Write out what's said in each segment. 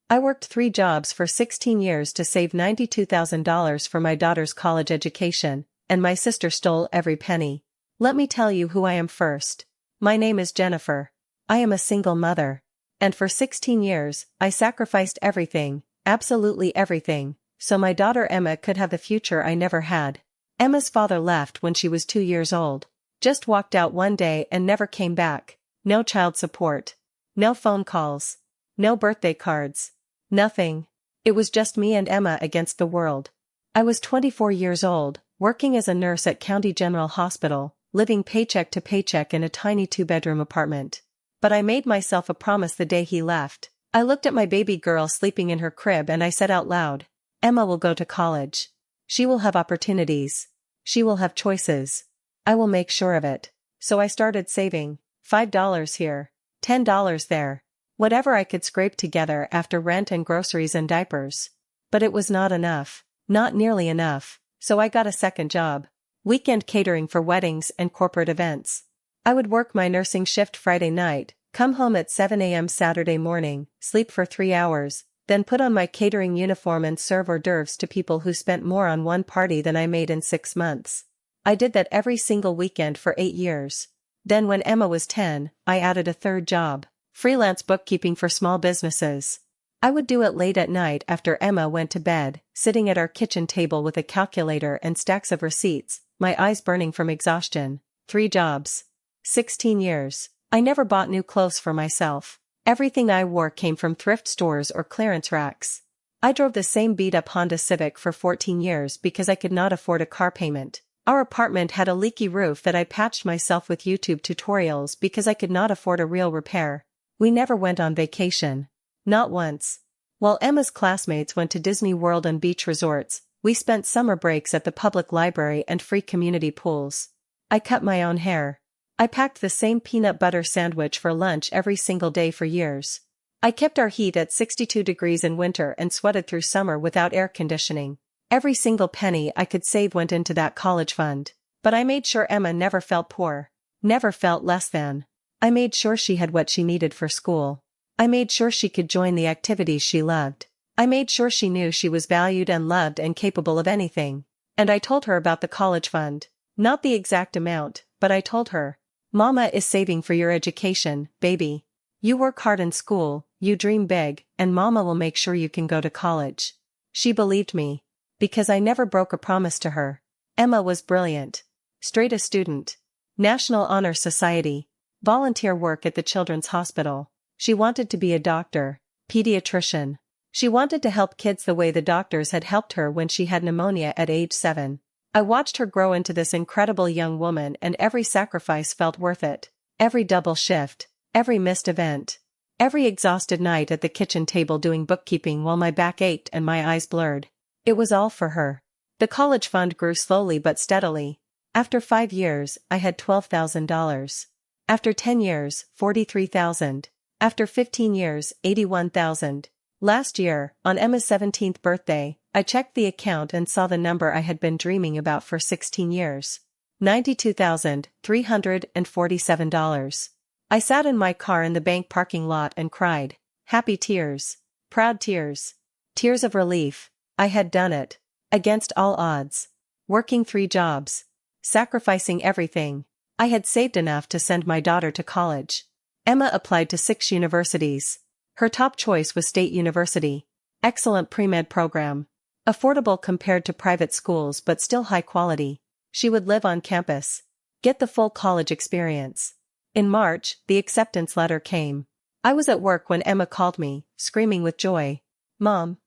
I worked 3 jobs for 16 years to save $92,000 for my daughter's college education, and my sister stole every penny. Let me tell you who I am first. My name is Jennifer. I am a single mother. And for 16 years, I sacrificed everything, absolutely everything, so my daughter Emma could have the future I never had. Emma's father left when she was 2 years old. Just walked out one day and never came back. No child support. No phone calls. No birthday cards. Nothing. It was just me and Emma against the world. I was 24 years old, working as a nurse at County General Hospital, living paycheck to paycheck in a tiny 2-bedroom apartment. But I made myself a promise the day he left. I looked at my baby girl sleeping in her crib and I said out loud, Emma will go to college. She will have opportunities. She will have choices. I will make sure of it. So I started saving. $5 here. $10 there. Whatever I could scrape together after rent and groceries and diapers. But it was not enough. Not nearly enough. So I got a second job. Weekend catering for weddings and corporate events. I would work my nursing shift Friday night, come home at 7 a.m. Saturday morning, sleep for 3 hours, then put on my catering uniform and serve hors d'oeuvres to people who spent more on one party than I made in 6 months. I did that every single weekend for 8 years. Then when Emma was 10, I added a third job, freelance bookkeeping for small businesses. I would do it late at night after Emma went to bed, sitting at our kitchen table with a calculator and stacks of receipts, my eyes burning from exhaustion. 3 jobs. 16 years. I never bought new clothes for myself. Everything I wore came from thrift stores or clearance racks. I drove the same beat-up Honda Civic for 14 years because I could not afford a car payment. Our apartment had a leaky roof that I patched myself with YouTube tutorials because I could not afford a real repair. We never went on vacation. Not once. While Emma's classmates went to Disney World and beach resorts, we spent summer breaks at the public library and free community pools. I cut my own hair. I packed the same peanut butter sandwich for lunch every single day for years. I kept our heat at 62 degrees in winter and sweated through summer without air conditioning. Every single penny I could save went into that college fund. But I made sure Emma never felt poor. Never felt less than. I made sure she had what she needed for school. I made sure she could join the activities she loved. I made sure she knew she was valued and loved and capable of anything. And I told her about the college fund. Not the exact amount, but I told her. Mama is saving for your education, baby. You work hard in school, you dream big, and Mama will make sure you can go to college. She believed me. Because I never broke a promise to her. Emma was brilliant. Straight A student. National Honor Society. Volunteer work at the Children's Hospital. She wanted to be a doctor. Pediatrician. She wanted to help kids the way the doctors had helped her when she had pneumonia at age 7. I watched her grow into this incredible young woman and every sacrifice felt worth it. Every double shift. Every missed event. Every exhausted night at the kitchen table doing bookkeeping while my back ached and my eyes blurred. It was all for her. The college fund grew slowly but steadily. After 5 years, I had $12,000. After 10 years, $43,000. After 15 years, $81,000. Last year, on Emma's 17th birthday, I checked the account and saw the number I had been dreaming about for 16 years. $92,347. I sat in my car in the bank parking lot and cried. Happy tears. Proud tears. Tears of relief. I had done it. Against all odds. Working 3 jobs. Sacrificing everything. I had saved enough to send my daughter to college. Emma applied to 6 universities. Her top choice was State University. Excellent pre-med program. Affordable compared to private schools but still high quality. She would live on campus. Get the full college experience. In March, the acceptance letter came. I was at work when Emma called me, screaming with joy. Mom,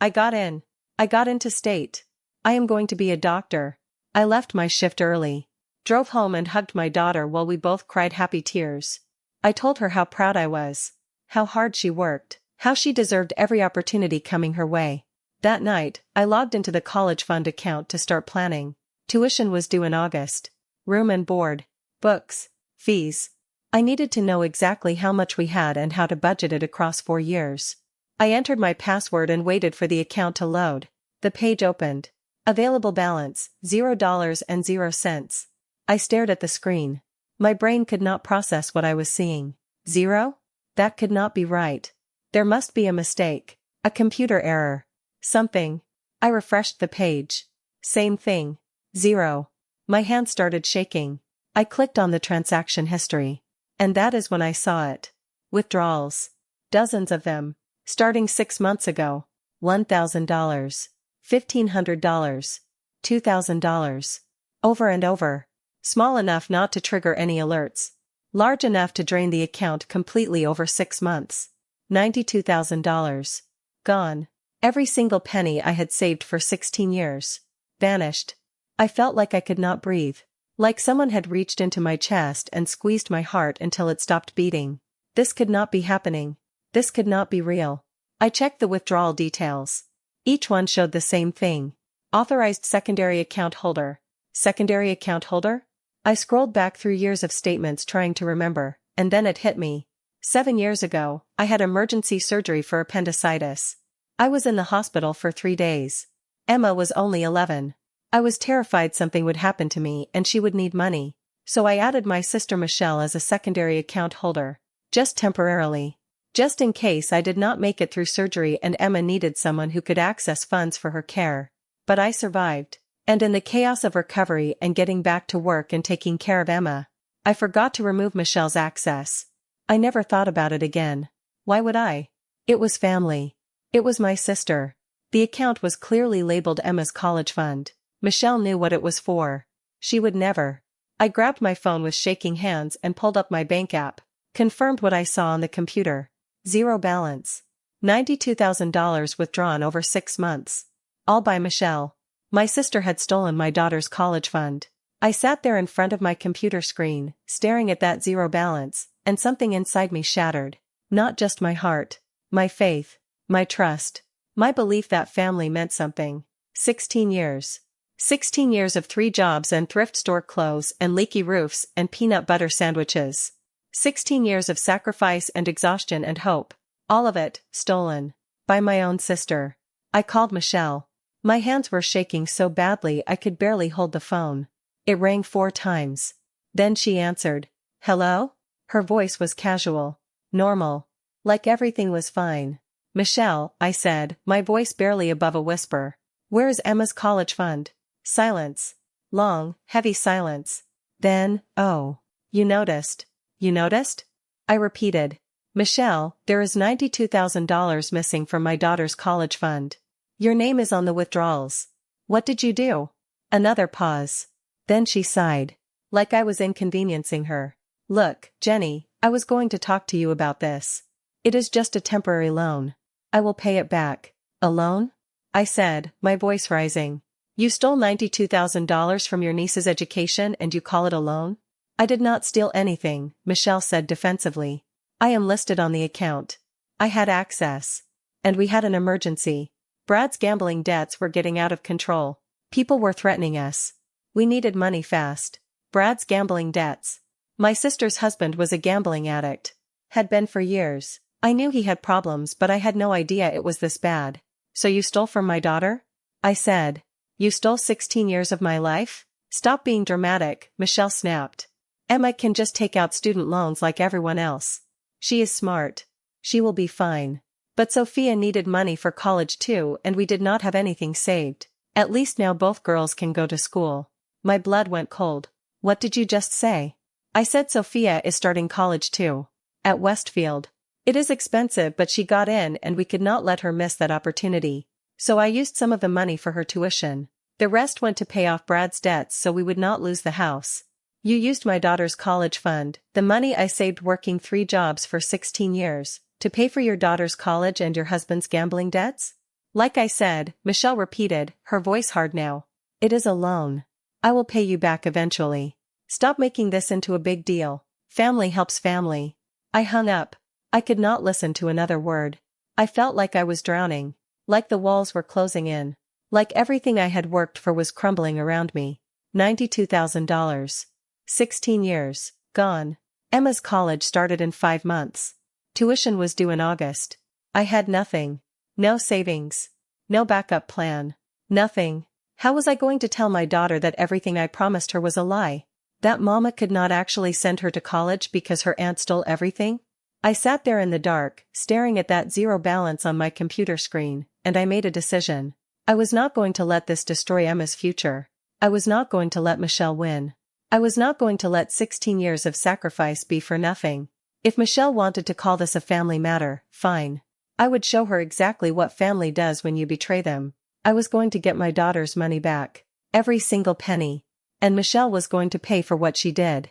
I got in. I got into State. I am going to be a doctor. I left my shift early. Drove home and hugged my daughter while we both cried happy tears. I told her how proud I was. How hard she worked. How she deserved every opportunity coming her way. That night, I logged into the college fund account to start planning. Tuition was due in August. Room and board. Books. Fees. I needed to know exactly how much we had and how to budget it across 4 years. I entered my password and waited for the account to load. The page opened. Available balance, $0.00. I stared at the screen. My brain could not process what I was seeing. 0? That could not be right. There must be a mistake. A computer error. Something. I refreshed the page. Same thing. 0. My hand started shaking. I clicked on the transaction history. And that is when I saw it. Withdrawals. Dozens of them. Starting 6 months ago. $1,000. $1,500. $2,000. Over and over. Small enough not to trigger any alerts. Large enough to drain the account completely over 6 months. $92,000. Gone. Every single penny I had saved for 16 years. Vanished. I felt like I could not breathe. Like someone had reached into my chest and squeezed my heart until it stopped beating. This could not be happening. This could not be real. I checked the withdrawal details. Each one showed the same thing. Authorized secondary account holder. Secondary account holder? I scrolled back through years of statements trying to remember, and then it hit me. 7 years ago, I had emergency surgery for appendicitis. I was in the hospital for 3 days. Emma was only 11. I was terrified something would happen to me and she would need money, so I added my sister Michelle as a secondary account holder. Just temporarily. Just in case I did not make it through surgery and Emma needed someone who could access funds for her care. But I survived. And in the chaos of recovery and getting back to work and taking care of Emma, I forgot to remove Michelle's access. I never thought about it again. Why would I? It was family. It was my sister. The account was clearly labeled Emma's college fund. Michelle knew what it was for. She would never. I grabbed my phone with shaking hands and pulled up my bank app. Confirmed what I saw on the computer. 0 balance. $92,000 withdrawn over 6 months. All by Michelle. My sister had stolen my daughter's college fund. I sat there in front of my computer screen, staring at that 0 balance, and something inside me shattered. Not just my heart. My faith. My trust. My belief that family meant something. 16 years. 16 years of 3 jobs and thrift store clothes and leaky roofs and peanut butter sandwiches. 16 years of sacrifice and exhaustion and hope. All of it, stolen. By my own sister. I called Michelle. My hands were shaking so badly I could barely hold the phone. It rang 4 times. Then she answered. Hello? Her voice was casual. Normal. Like everything was fine. Michelle, I said, my voice barely above a whisper. Where's Emma's college fund? Silence. Long, heavy silence. Then, oh. You noticed. You noticed? I repeated. Michelle, there is $92,000 missing from my daughter's college fund. Your name is on the withdrawals. What did you do? Another pause. Then she sighed. Like I was inconveniencing her. Look, Jenny, I was going to talk to you about this. It is just a temporary loan. I will pay it back. A loan? I said, my voice rising. You stole $92,000 from your niece's education and you call it a loan? I did not steal anything, Michelle said defensively. I am listed on the account. I had access. And we had an emergency. Brad's gambling debts were getting out of control. People were threatening us. We needed money fast. Brad's gambling debts. My sister's husband was a gambling addict. Had been for years. I knew he had problems but I had no idea it was this bad. So you stole from my daughter? I said. You stole 16 years of my life? Stop being dramatic, Michelle snapped. Emma can just take out student loans like everyone else. She is smart. She will be fine. But Sophia needed money for college too and we did not have anything saved. At least now both girls can go to school. My blood went cold. What did you just say? I said Sophia is starting college too. At Westfield. It is expensive but she got in and we could not let her miss that opportunity. So I used some of the money for her tuition. The rest went to pay off Brad's debts so we would not lose the house. You used my daughter's college fund, the money I saved working 3 jobs for 16 years, to pay for your daughter's college and your husband's gambling debts? Like I said, Michelle repeated, her voice hard now. It is a loan. I will pay you back eventually. Stop making this into a big deal. Family helps family. I hung up. I could not listen to another word. I felt like I was drowning. Like the walls were closing in. Like everything I had worked for was crumbling around me. $92,000. 16 years. Gone. Emma's college started in 5 months. Tuition was due in August. I had nothing. No savings. No backup plan. Nothing. How was I going to tell my daughter that everything I promised her was a lie? That mama could not actually send her to college because her aunt stole everything? I sat there in the dark, staring at that zero balance on my computer screen, and I made a decision. I was not going to let this destroy Emma's future. I was not going to let Michelle win. I was not going to let 16 years of sacrifice be for nothing. If Michelle wanted to call this a family matter, fine. I would show her exactly what family does when you betray them. I was going to get my daughter's money back. Every single penny. And Michelle was going to pay for what she did.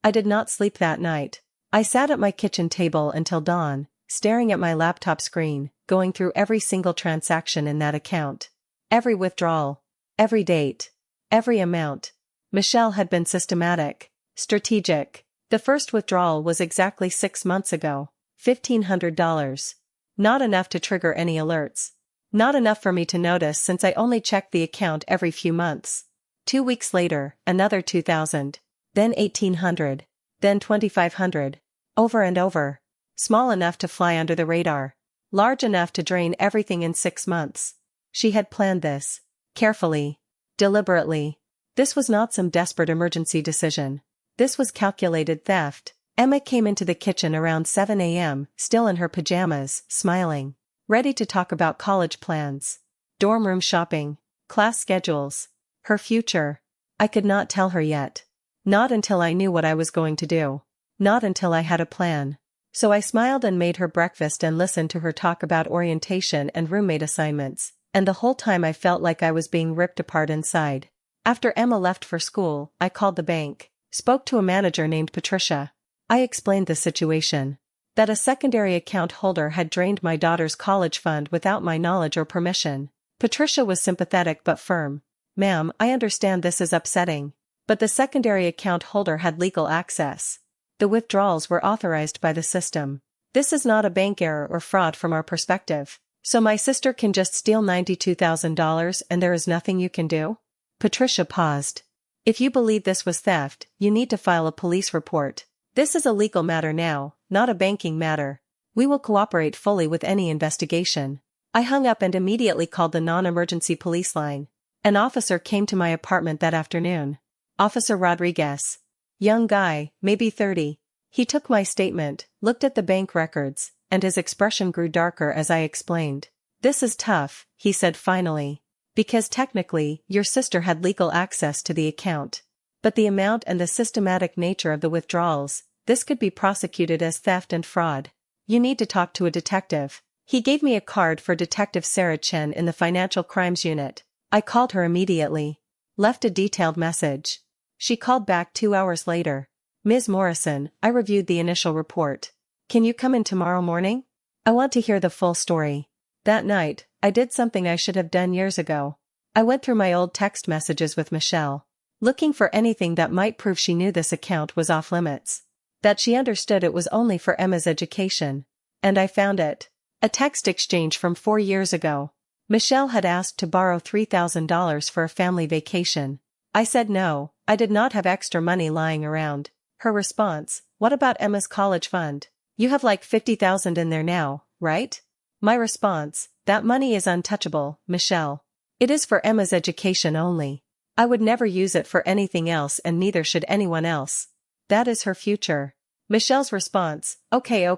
I did not sleep that night. I sat at my kitchen table until dawn, staring at my laptop screen, going through every single transaction in that account. Every withdrawal. Every date. Every amount. Michelle had been systematic. Strategic. The first withdrawal was exactly 6 months ago. $1,500. Not enough to trigger any alerts. Not enough for me to notice since I only checked the account every few months. 2 weeks later, another 2,000. Then 1,800. Then 2,500. Over and over. Small enough to fly under the radar. Large enough to drain everything in 6 months. She had planned this. Carefully. Deliberately. This was not some desperate emergency decision. This was calculated theft. Emma came into the kitchen around 7 a.m., still in her pajamas, smiling. Ready to talk about college plans. Dorm room shopping. Class schedules. Her future. I could not tell her yet. Not until I knew what I was going to do. Not until I had a plan. So I smiled and made her breakfast and listened to her talk about orientation and roommate assignments, and the whole time I felt like I was being ripped apart inside. After Emma left for school, I called the bank, spoke to a manager named Patricia. I explained the situation. That a secondary account holder had drained my daughter's college fund without my knowledge or permission. Patricia was sympathetic but firm. "Ma'am, I understand this is upsetting. But the secondary account holder had legal access. The withdrawals were authorized by the system. This is not a bank error or fraud from our perspective. So my sister can just steal $92,000 and there is nothing you can do?" Patricia paused. "If you believe this was theft, you need to file a police report. This is a legal matter now, not a banking matter. We will cooperate fully with any investigation." I hung up and immediately called the non-emergency police line. An officer came to my apartment that afternoon. Officer Rodriguez. Young guy, maybe 30. He took my statement, looked at the bank records, and his expression grew darker as I explained. "This is tough," he said finally. "Because technically, your sister had legal access to the account. But the amount and the systematic nature of the withdrawals, this could be prosecuted as theft and fraud. You need to talk to a detective." He gave me a card for Detective Sarah Chen in the Financial Crimes Unit. I called her immediately. Left a detailed message. She called back 2 hours later. "Ms. Morrison, I reviewed the initial report. Can you come in tomorrow morning? I want to hear the full story." That night, I did something I should have done years ago. I went through my old text messages with Michelle, looking for anything that might prove she knew this account was off limits. That she understood it was only for Emma's education. And I found it. A text exchange from 4 years ago. Michelle had asked to borrow $3,000 for a family vacation. I said no, I did not have extra money lying around. Her response: "What about Emma's college fund? You have like $50,000 in there now, right?" My response: "That money is untouchable, Michelle. It is for Emma's education only. I would never use it for anything else and neither should anyone else. That is her future." Michelle's response: Okay,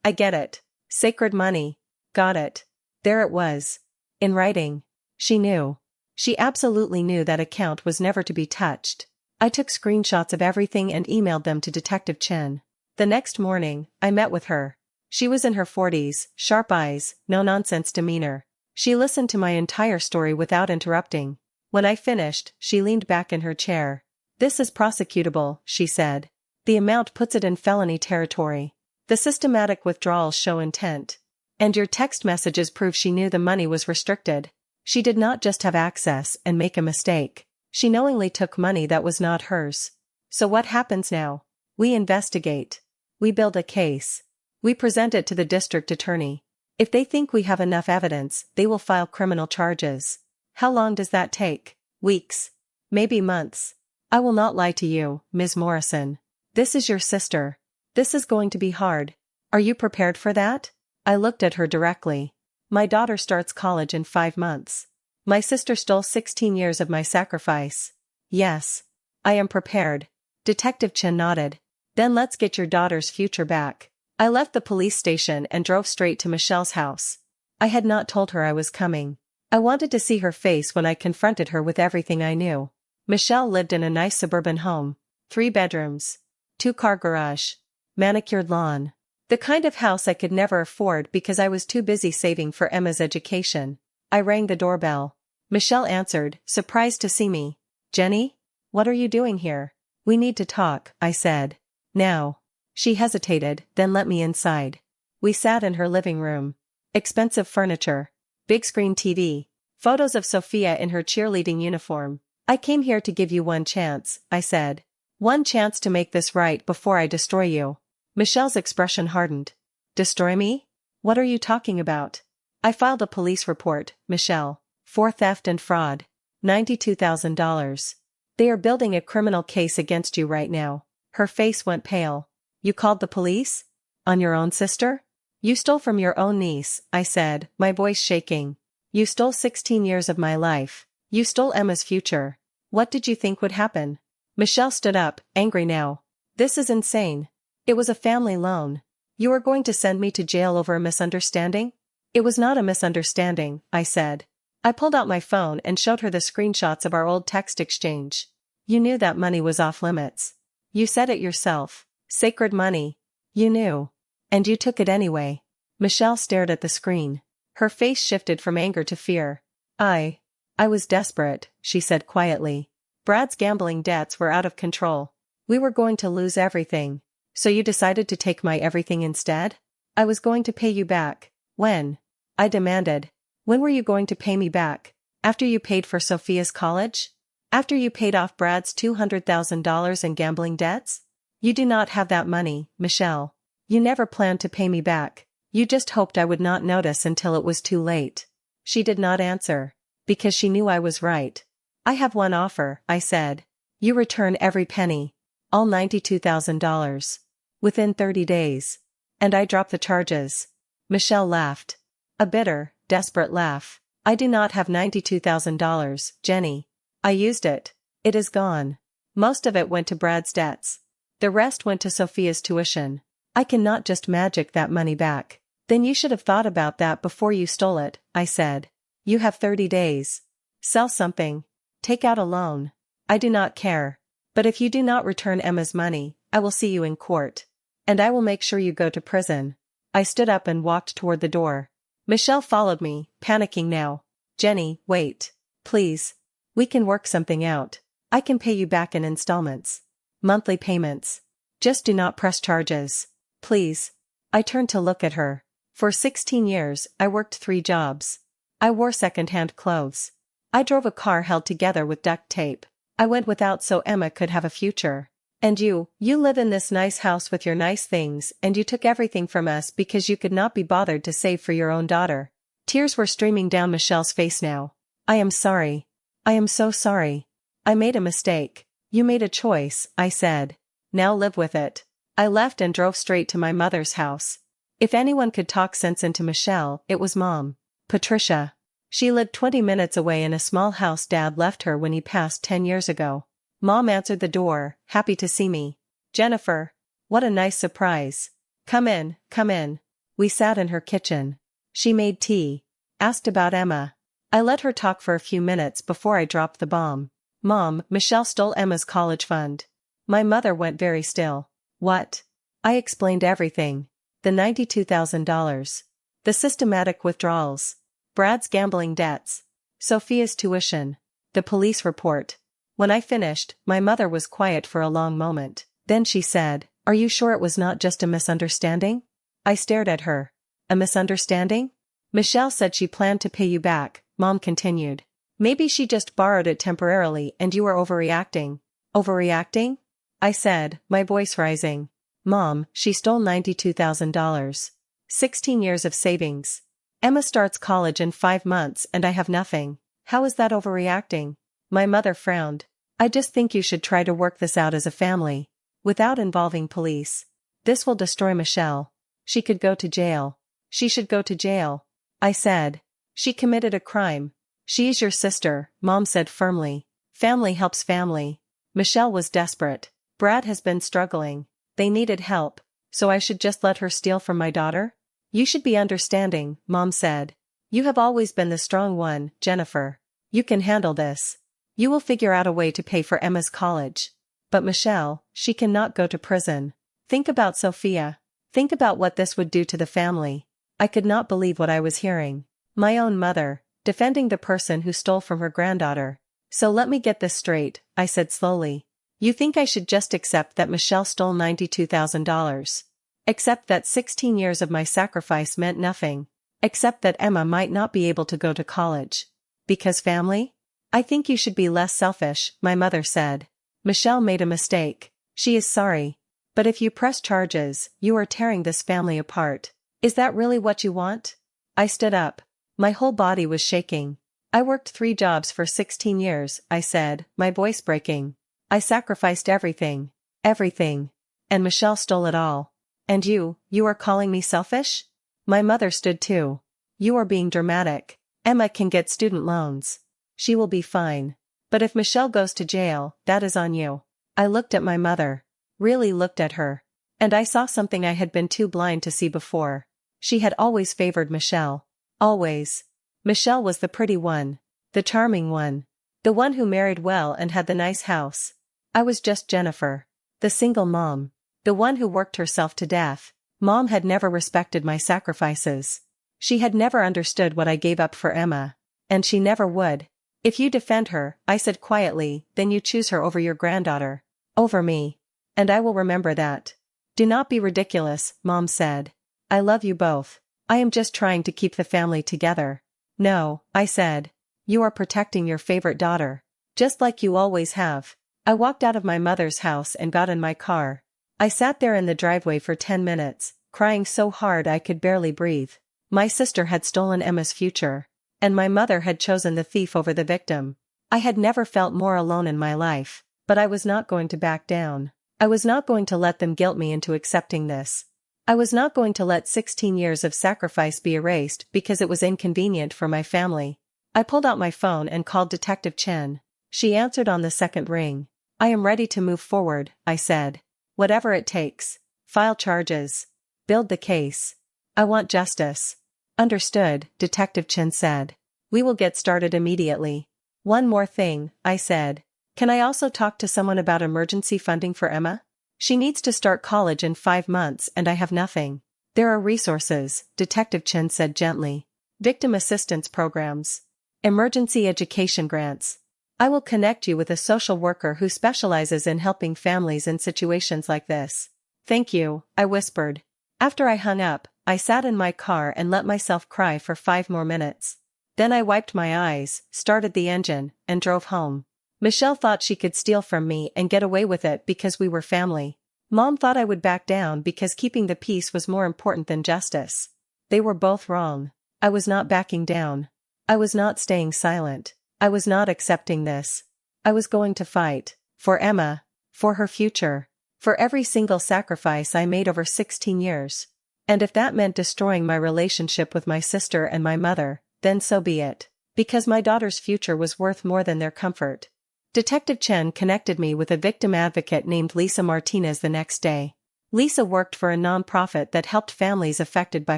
I get it. Sacred money. Got it." There it was. In writing. She knew. She absolutely knew that account was never to be touched. I took screenshots of everything and emailed them to Detective Chen. The next morning, I met with her. She was in her 40s, sharp eyes, no-nonsense demeanor. She listened to my entire story without interrupting. When I finished, she leaned back in her chair. "This is prosecutable," she said. "The amount puts it in felony territory. The systematic withdrawals show intent. And your text messages prove she knew the money was restricted. She did not just have access and make a mistake. She knowingly took money that was not hers. So what happens now? We investigate. We build a case. We present it to the district attorney. If they think we have enough evidence, they will file criminal charges. How long does that take? Weeks. Maybe months. I will not lie to you, Ms. Morrison. This is your sister. This is going to be hard. Are you prepared for that?" I looked at her directly. "My daughter starts college in 5 months. My sister stole 16 years of my sacrifice. Yes. I am prepared." Detective Chen nodded. "Then let's get your daughter's future back. I left the police station and drove straight to Michelle's house. I had not told her I was coming. I wanted to see her face when I confronted her with everything I knew. Michelle lived in a nice suburban home. 3 bedrooms. 2-car garage. Manicured lawn. The kind of house I could never afford because I was too busy saving for Emma's education. I rang the doorbell. Michelle answered, surprised to see me. Jenny? What are you doing here? We need to talk, I said. Now. She hesitated, then let me inside. We sat in her living room. Expensive furniture. Big screen TV. Photos of Sophia in her cheerleading uniform. I came here to give you one chance, I said. One chance to make this right before I destroy you. Michelle's expression hardened. Destroy me? What are you talking about? I filed a police report, Michelle, for theft and fraud. $92,000. They are building a criminal case against you right now. Her face went pale. You called the police? On your own sister? You stole from your own niece, I said, my voice shaking. You stole 16 years of my life. You stole Emma's future. What did you think would happen? Michelle stood up, angry now. This is insane. It was a family loan. You are going to send me to jail over a misunderstanding? It was not a misunderstanding, I said. I pulled out my phone and showed her the screenshots of our old text exchange. You knew that money was off limits. You said it yourself. Sacred money. You knew. And you took it anyway. Michelle stared at the screen. Her face shifted from anger to fear. I was desperate, she said quietly. Brad's gambling debts were out of control. We were going to lose everything. So you decided to take my everything instead? I was going to pay you back. When? I demanded. When were you going to pay me back? After you paid for Sophia's college? After you paid off Brad's $200,000 in gambling debts? You do not have that money, Michelle. You never planned to pay me back. You just hoped I would not notice until it was too late. She did not answer. Because she knew I was right. I have one offer, I said. You return every penny. All $92,000. Within 30 days. And I drop the charges. Michelle laughed. A bitter, desperate laugh. I do not have $92,000, Jenny. I used it. It is gone. Most of it went to Brad's debts. The rest went to Sophia's tuition. I cannot just magic that money back. Then you should have thought about that before you stole it, I said. You have 30 days. Sell something. Take out a loan. I do not care. But if you do not return Emma's money, I will see you in court. And I will make sure you go to prison. I stood up and walked toward the door. Michelle followed me, panicking now. Jenny, wait. Please. We can work something out. I can pay you back in installments. Monthly payments. Just do not press charges. Please. I turned to look at her. For 16 years, I worked 3 jobs. I wore second-hand clothes. I drove a car held together with duct tape. I went without so Emma could have a future. And you live in this nice house with your nice things, and you took everything from us because you could not be bothered to save for your own daughter. Tears were streaming down Michelle's face now. I am sorry. I am so sorry. I made a mistake. You made a choice, I said. Now live with it. I left and drove straight to my mother's house. If anyone could talk sense into Michelle, it was Mom. Patricia. She lived 20 minutes away in a small house Dad left her when he passed 10 years ago. Mom answered the door, happy to see me. Jennifer. What a nice surprise. Come in, come in. We sat in her kitchen. She made tea. Asked about Emma. I let her talk for a few minutes before I dropped the bomb. Mom, Michelle stole Emma's college fund. My mother went very still. What? I explained everything. The $92,000. The systematic withdrawals. Brad's gambling debts. Sophia's tuition. The police report. When I finished, my mother was quiet for a long moment. Then she said, "Are you sure it was not just a misunderstanding?" I stared at her. A misunderstanding? Michelle said she planned to pay you back, Mom continued. Maybe she just borrowed it temporarily and you were overreacting. Overreacting? I said, my voice rising. Mom, she stole $92,000. 16 years of savings. Emma starts college in 5 months and I have nothing. How is that overreacting? My mother frowned. I just think you should try to work this out as a family. Without involving police. This will destroy Michelle. She could go to jail. She should go to jail. I said. She committed a crime. She is your sister, Mom said firmly. Family helps family. Michelle was desperate. Brad has been struggling. They needed help. so I should just let her steal from my daughter? You should be understanding, Mom said. You have always been the strong one, Jennifer. You can handle this. You will figure out a way to pay for Emma's college. But Michelle, she cannot go to prison. Think about Sophia. Think about what this would do to the family. I could not believe what I was hearing. My own mother, defending the person who stole from her granddaughter. So let me get this straight, I said slowly. You think I should just accept that Michelle stole $92,000? Accept that 16 years of my sacrifice meant nothing. Accept that Emma might not be able to go to college. Because family? I think you should be less selfish, my mother said. Michelle made a mistake. She is sorry. But if you press charges, you are tearing this family apart. Is that really what you want? I stood up. My whole body was shaking. I worked 3 jobs for 16 years, I said, my voice breaking. I sacrificed everything. Everything. And Michelle stole it all. And you are calling me selfish? My mother stood too. You are being dramatic. Emma can get student loans. She will be fine. But if Michelle goes to jail, that is on you. I looked at my mother. Really looked at her. And I saw something I had been too blind to see before. She had always favored Michelle. Always. Michelle was the pretty one. The charming one. The one who married well and had the nice house. I was just Jennifer. The single mom. The one who worked herself to death. Mom had never respected my sacrifices. She had never understood what I gave up for Emma. And she never would. If you defend her, I said quietly, then you choose her over your granddaughter. Over me. And I will remember that. Do not be ridiculous, Mom said. I love you both. I am just trying to keep the family together. No, I said. You are protecting your favorite daughter. Just like you always have. I walked out of my mother's house and got in my car. I sat there in the driveway for 10 minutes, crying so hard I could barely breathe. My sister had stolen Emma's future. And my mother had chosen the thief over the victim. I had never felt more alone in my life. But I was not going to back down. I was not going to let them guilt me into accepting this. I was not going to let 16 years of sacrifice be erased because it was inconvenient for my family. I pulled out my phone and called Detective Chen. She answered on the second ring. I am ready to move forward, I said. Whatever it takes. File charges. Build the case. I want justice. Understood, Detective Chen said. We will get started immediately. One more thing, I said. Can I also talk to someone about emergency funding for Emma? She needs to start college in 5 months and I have nothing. There are resources, Detective Chen said gently. Victim assistance programs. Emergency education grants. I will connect you with a social worker who specializes in helping families in situations like this. Thank you, I whispered. After I hung up, I sat in my car and let myself cry for 5 more minutes. Then I wiped my eyes, started the engine, and drove home. Michelle thought she could steal from me and get away with it because we were family. Mom thought I would back down because keeping the peace was more important than justice. They were both wrong. I was not backing down. I was not staying silent. I was not accepting this. I was going to fight. For Emma. For her future. For every single sacrifice I made over 16 years. And if that meant destroying my relationship with my sister and my mother, then so be it. Because my daughter's future was worth more than their comfort. Detective Chen connected me with a victim advocate named Lisa Martinez the next day. Lisa worked for a nonprofit that helped families affected by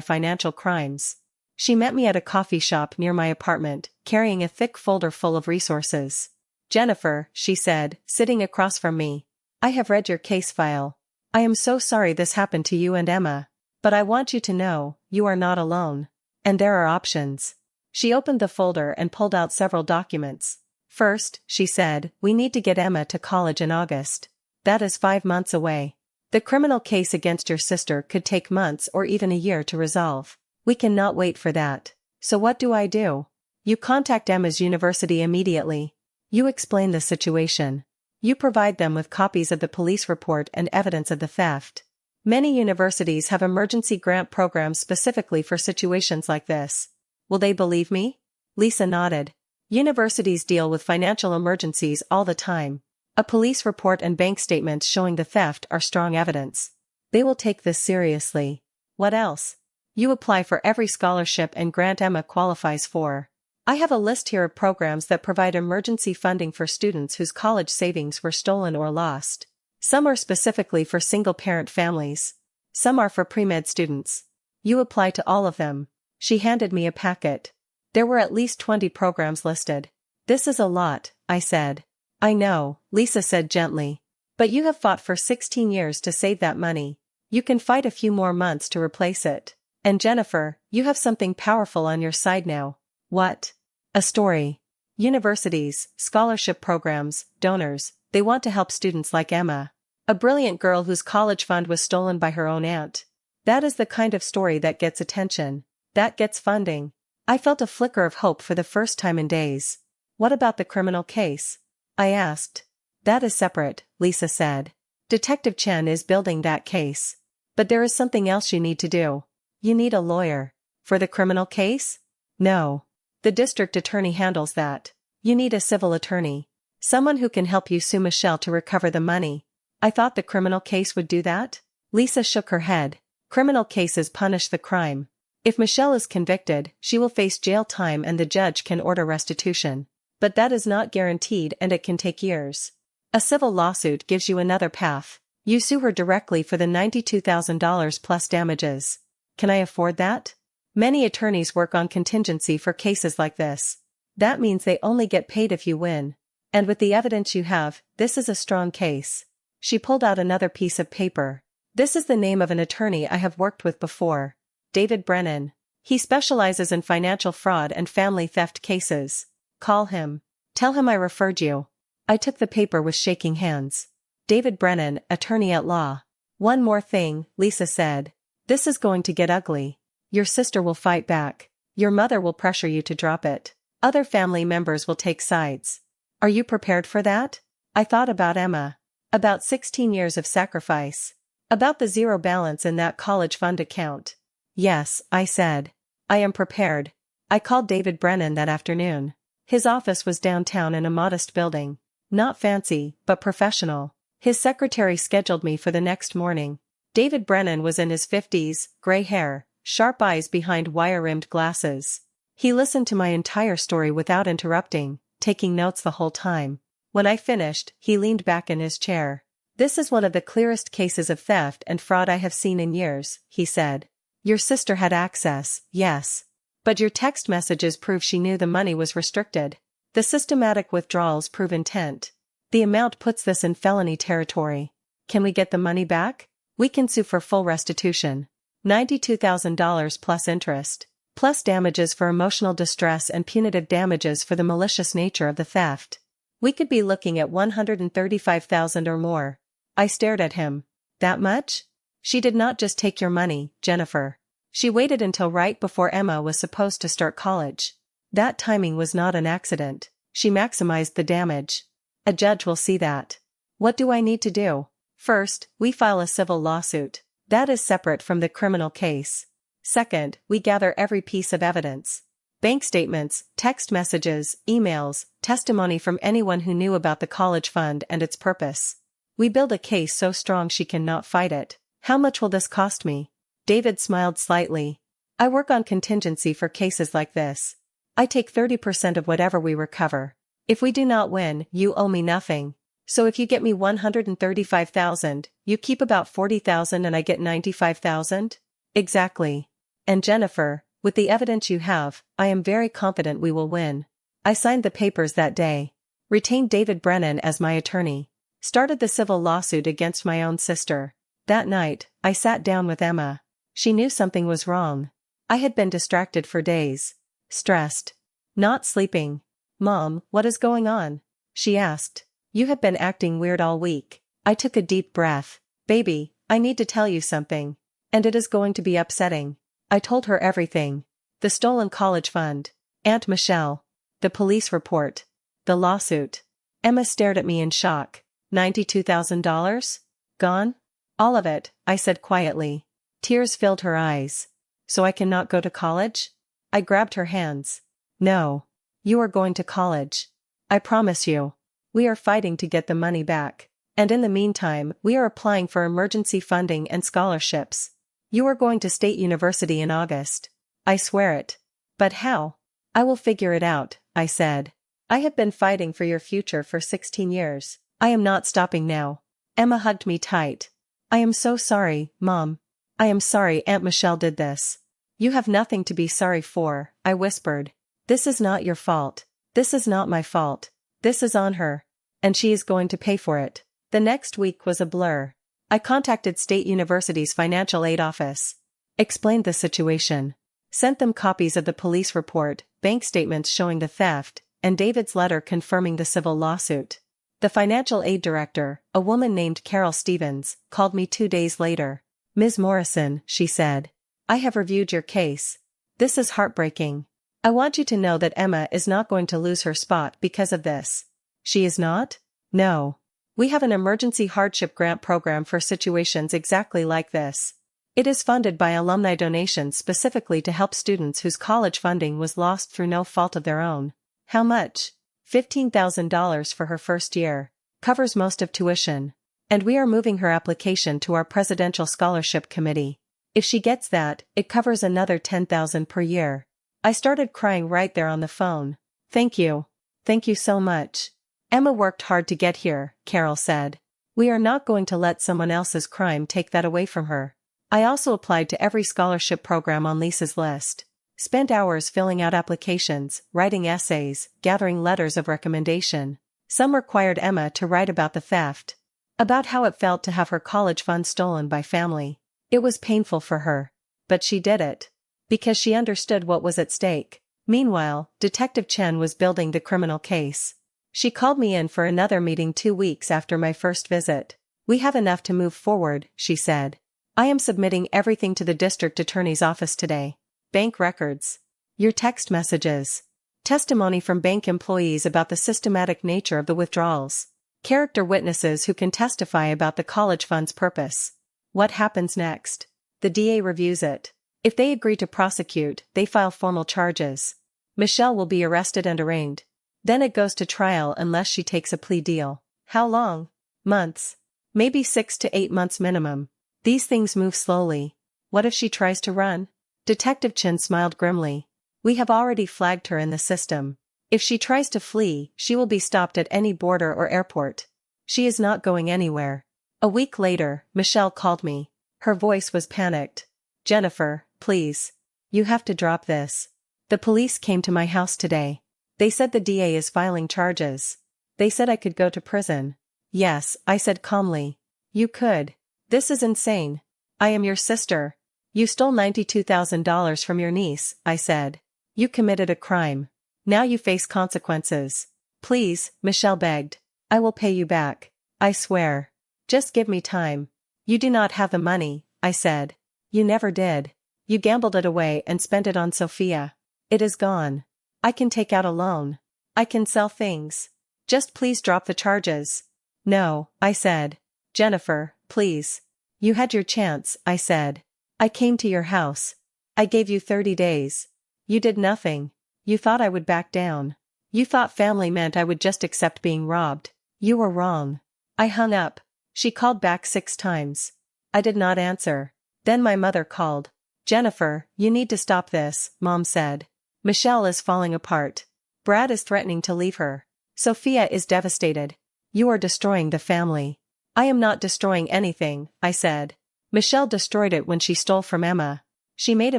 financial crimes. She met me at a coffee shop near my apartment, carrying a thick folder full of resources. Jennifer, she said, sitting across from me. I have read your case file. I am so sorry this happened to you and Emma. But I want you to know, you are not alone. And there are options. She opened the folder and pulled out several documents. First, she said, we need to get Emma to college in August. That is 5 months away. The criminal case against your sister could take months or even a year to resolve. We cannot wait for that. So what do? You contact Emma's university immediately. You explain the situation. You provide them with copies of the police report and evidence of the theft. Many universities have emergency grant programs specifically for situations like this. Will they believe me? Lisa nodded. Universities deal with financial emergencies all the time. A police report and bank statements showing the theft are strong evidence. They will take this seriously. What else? You apply for every scholarship and grant Emma qualifies for. I have a list here of programs that provide emergency funding for students whose college savings were stolen or lost. Some are specifically for single-parent families. Some are for pre-med students. You apply to all of them. She handed me a packet. There were at least 20 programs listed. This is a lot, I said. I know, Lisa said gently. But you have fought for 16 years to save that money. You can fight a few more months to replace it. And Jennifer, you have something powerful on your side now. What? A story. Universities, scholarship programs, donors, they want to help students like Emma. A brilliant girl whose college fund was stolen by her own aunt. That is the kind of story that gets attention. That gets funding. I felt a flicker of hope for the first time in days. What about the criminal case? I asked. That is separate, Lisa said. Detective Chen is building that case. But there is something else you need to do. You need a lawyer. For the criminal case? No. The district attorney handles that. You need a civil attorney. Someone who can help you sue Michelle to recover the money. I thought the criminal case would do that? Lisa shook her head. Criminal cases punish the crime. If Michelle is convicted, she will face jail time and the judge can order restitution. But that is not guaranteed and it can take years. A civil lawsuit gives you another path. You sue her directly for the $92,000 plus damages. Can I afford that? Many attorneys work on contingency for cases like this. That means they only get paid if you win. And with the evidence you have, this is a strong case. She pulled out another piece of paper. This is the name of an attorney I have worked with before. David Brennan. He specializes in financial fraud and family theft cases. Call him. Tell him I referred you. I took the paper with shaking hands. David Brennan, attorney at law. One more thing, Lisa said. This is going to get ugly. Your sister will fight back. Your mother will pressure you to drop it. Other family members will take sides. Are you prepared for that? I thought about Emma. About 16 years of sacrifice. About the zero balance in that college fund account. Yes, I said. I am prepared. I called David Brennan that afternoon. His office was downtown in a modest building. Not fancy, but professional. His secretary scheduled me for the next morning. David Brennan was in his 50s, gray hair, sharp eyes behind wire-rimmed glasses. He listened to my entire story without interrupting, taking notes the whole time. When I finished, he leaned back in his chair. This is one of the clearest cases of theft and fraud I have seen in years, he said. Your sister had access, yes. But your text messages prove she knew the money was restricted. The systematic withdrawals prove intent. The amount puts this in felony territory. Can we get the money back? We can sue for full restitution. $92,000 plus interest. Plus damages for emotional distress and punitive damages for the malicious nature of the theft. We could be looking at $135,000 or more. I stared at him. That much? She did not just take your money, Jennifer. She waited until right before Emma was supposed to start college. That timing was not an accident. She maximized the damage. A judge will see that. What do I need to do? First, we file a civil lawsuit. That is separate from the criminal case. Second, we gather every piece of evidence. Bank statements, text messages, emails, testimony from anyone who knew about the college fund and its purpose. We build a case so strong she cannot fight it. How much will this cost me? David smiled slightly. I work on contingency for cases like this. I take 30% of whatever we recover. If we do not win, you owe me nothing. So if you get me $135,000, you keep about $40,000 and I get $95,000? Exactly. And Jennifer, with the evidence you have, I am very confident we will win. I signed the papers that day. Retained David Brennan as my attorney. Started the civil lawsuit against my own sister. That night, I sat down with Emma. She knew something was wrong. I had been distracted for days. Stressed. Not sleeping. Mom, what is going on? She asked. You have been acting weird all week. I took a deep breath. Baby, I need to tell you something. And it is going to be upsetting. I told her everything. The stolen college fund. Aunt Michelle. The police report. The lawsuit. Emma stared at me in shock. $92,000? Gone? All of it, I said quietly. Tears filled her eyes. So I cannot go to college? I grabbed her hands. No. You are going to college. I promise you. We are fighting to get the money back. And in the meantime, we are applying for emergency funding and scholarships. You are going to State University in August. I swear it. But how? I will figure it out, I said. I have been fighting for your future for 16 years. I am not stopping now. Emma hugged me tight. I am so sorry, Mom. I am sorry Aunt Michelle did this. You have nothing to be sorry for, I whispered. This is not your fault. This is not my fault. This is on her. And she is going to pay for it. The next week was a blur. I contacted State University's financial aid office. Explained the situation. Sent them copies of the police report, bank statements showing the theft, and David's letter confirming the civil lawsuit. The financial aid director, a woman named Carol Stevens, called me 2 days later. Ms. Morrison, she said. I have reviewed your case. This is heartbreaking. I want you to know that Emma is not going to lose her spot because of this. She is not? No. We have an emergency hardship grant program for situations exactly like this. It is funded by alumni donations specifically to help students whose college funding was lost through no fault of their own. How much? $15,000 for her first year. Covers most of tuition. And we are moving her application to our Presidential Scholarship Committee. If she gets that, it covers another $10,000 per year. I started crying right there on the phone. Thank you. Thank you so much. Emma worked hard to get here, Carol said. We are not going to let someone else's crime take that away from her. I also applied to every scholarship program on Lisa's list. Spent hours filling out applications, writing essays, gathering letters of recommendation. Some required Emma to write about the theft. About how it felt to have her college funds stolen by family. It was painful for her. But she did it. Because she understood what was at stake. Meanwhile, Detective Chen was building the criminal case. She called me in for another meeting 2 weeks after my first visit. We have enough to move forward, she said. I am submitting everything to the district attorney's office today. Bank records. Your text messages. Testimony from bank employees about the systematic nature of the withdrawals. Character witnesses who can testify about the college fund's purpose. What happens next? The DA reviews it. If they agree to prosecute, they file formal charges. Michelle will be arrested and arraigned. Then it goes to trial unless she takes a plea deal. How long? Months. Maybe 6 to 8 months minimum. These things move slowly. What if she tries to run? Detective Chen smiled grimly. We have already flagged her in the system. If she tries to flee, she will be stopped at any border or airport. She is not going anywhere. A week later, Michelle called me. Her voice was panicked. Jennifer, please. You have to drop this. The police came to my house today. They said the DA is filing charges. They said I could go to prison. Yes, I said calmly. You could. This is insane. I am your sister. You stole $92,000 from your niece, I said. You committed a crime. Now you face consequences. Please, Michelle begged. I will pay you back. I swear. Just give me time. You do not have the money, I said. You never did. You gambled it away and spent it on Sophia. It is gone. I can take out a loan. I can sell things. Just please drop the charges. No, I said. Jennifer, please. You had your chance, I said. I came to your house. I gave you 30 days. You did nothing. You thought I would back down. You thought family meant I would just accept being robbed. You were wrong. I hung up. She called back 6 times. I did not answer. Then my mother called. Jennifer, you need to stop this, Mom said. Michelle is falling apart. Brad is threatening to leave her. Sophia is devastated. You are destroying the family. I am not destroying anything, I said. Michelle destroyed it when she stole from Emma. She made a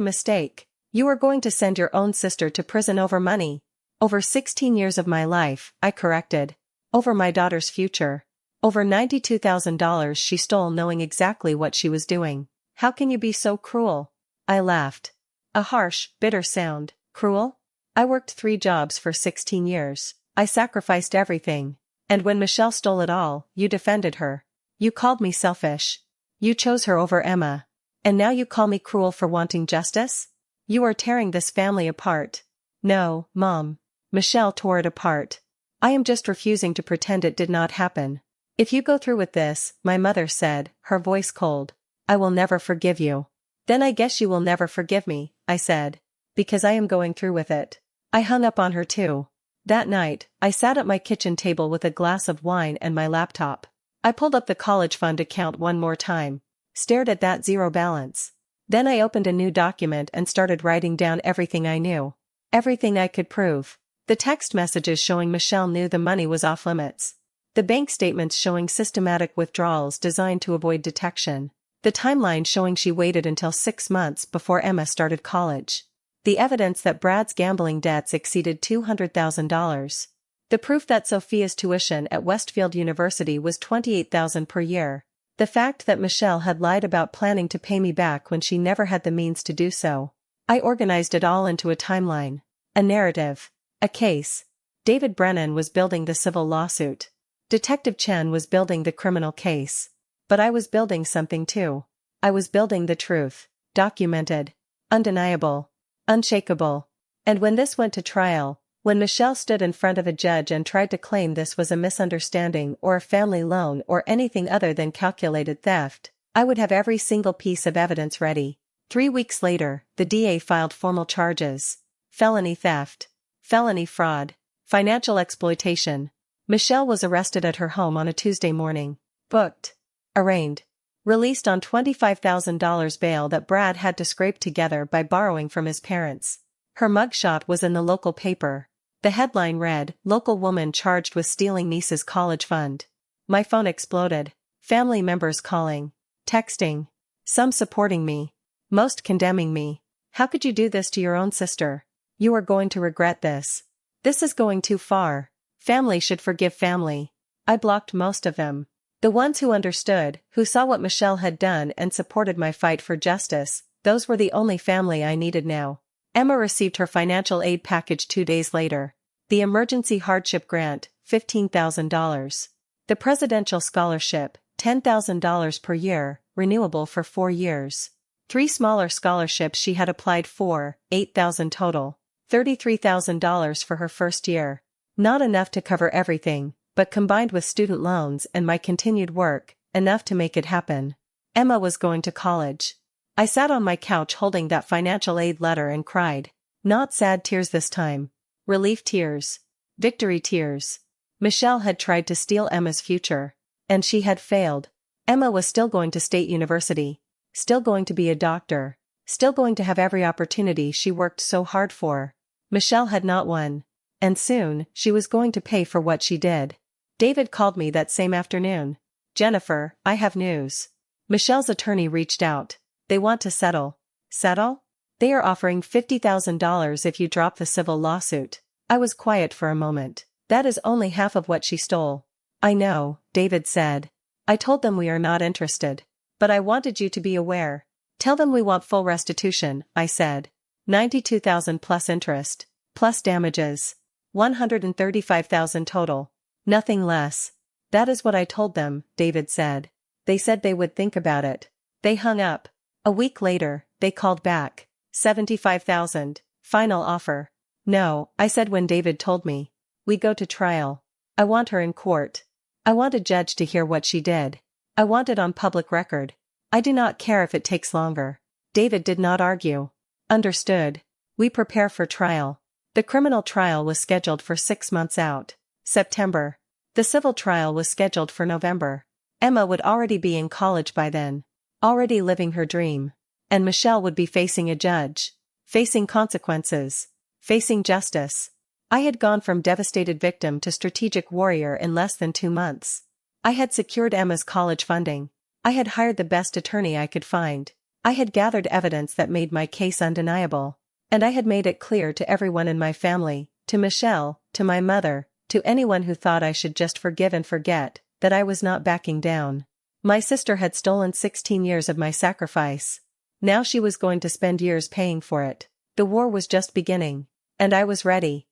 mistake. You are going to send your own sister to prison over money. Over 16 years of my life, I corrected. Over my daughter's future. Over $92,000 she stole knowing exactly what she was doing. How can you be so cruel? I laughed. A harsh, bitter sound. Cruel? I worked 3 jobs for 16 years. I sacrificed everything. And when Michelle stole it all, you defended her. You called me selfish. You chose her over Emma. And now you call me cruel for wanting justice? You are tearing this family apart. No, Mom. Michelle tore it apart. I am just refusing to pretend it did not happen. If you go through with this, my mother said, her voice cold, I will never forgive you. Then I guess you will never forgive me, I said. Because I am going through with it. I hung up on her too. That night, I sat at my kitchen table with a glass of wine and my laptop. I pulled up the college fund account one more time. Stared at that zero balance. Then I opened a new document and started writing down everything I knew. Everything I could prove. The text messages showing Michelle knew the money was off limits. The bank statements showing systematic withdrawals designed to avoid detection. The timeline showing she waited until 6 months before Emma started college. The evidence that Brad's gambling debts exceeded $200,000. The proof that Sophia's tuition at Westfield University was $28,000 per year. The fact that Michelle had lied about planning to pay me back when she never had the means to do so. I organized it all into a timeline. A narrative. A case. David Brennan was building the civil lawsuit. Detective Chen was building the criminal case. But I was building something too. I was building the truth. Documented. Undeniable. Unshakable. And when this went to trial, when Michelle stood in front of a judge and tried to claim this was a misunderstanding or a family loan or anything other than calculated theft, I would have every single piece of evidence ready. 3 weeks later, the DA filed formal charges. Felony theft. Felony fraud. Financial exploitation. Michelle was arrested at her home on a Tuesday morning. Booked. Arraigned. Released on $25,000 bail that Brad had to scrape together by borrowing from his parents. Her mugshot was in the local paper. The headline read, "Local woman charged with stealing niece's college fund." My phone exploded. Family members calling. Texting. Some supporting me. Most condemning me. "How could you do this to your own sister? You are going to regret this. This is going too far. Family should forgive family." I blocked most of them. The ones who understood, who saw what Michelle had done and supported my fight for justice, those were the only family I needed now. Emma received her financial aid package 2 days later. The emergency hardship grant, $15,000. The presidential scholarship, $10,000 per year, renewable for 4 years. 3 smaller scholarships she had applied for, $8,000 total. $33,000 for her first year. Not enough to cover everything, but combined with student loans and my continued work, enough to make it happen. Emma was going to college. I sat on my couch holding that financial aid letter and cried. Not sad tears this time. Relief tears. Victory tears. Michelle had tried to steal Emma's future. And she had failed. Emma was still going to State University. Still going to be a doctor. Still going to have every opportunity she worked so hard for. Michelle had not won. And soon, she was going to pay for what she did. David called me that same afternoon. "Jennifer, I have news." Michelle's attorney reached out. "They want to settle." "Settle?" "They are offering $50,000 if you drop the civil lawsuit." I was quiet for a moment. "That is only half of what she stole." "I know," David said. "I told them we are not interested. But I wanted you to be aware." "Tell them we want full restitution," I said. $92,000 plus interest. Plus damages. $135,000 total. Nothing less. "That is what I told them," David said. "They said they would think about it." They hung up. A week later, they called back. $75,000. Final offer. "No," I said when David told me. "We go to trial. I want her in court. I want a judge to hear what she did. I want it on public record. I do not care if it takes longer." David did not argue. "Understood. We prepare for trial." The criminal trial was scheduled for 6 months out. September. The civil trial was scheduled for November. Emma would already be in college by then. Already living her dream. And Michelle would be facing a judge. Facing consequences. Facing justice. I had gone from devastated victim to strategic warrior in less than 2 months. I had secured Emma's college funding. I had hired the best attorney I could find. I had gathered evidence that made my case undeniable. And I had made it clear to everyone in my family, to Michelle, to my mother, to anyone who thought I should just forgive and forget, that I was not backing down. My sister had stolen 16 years of my sacrifice. Now she was going to spend years paying for it. The war was just beginning. And I was ready.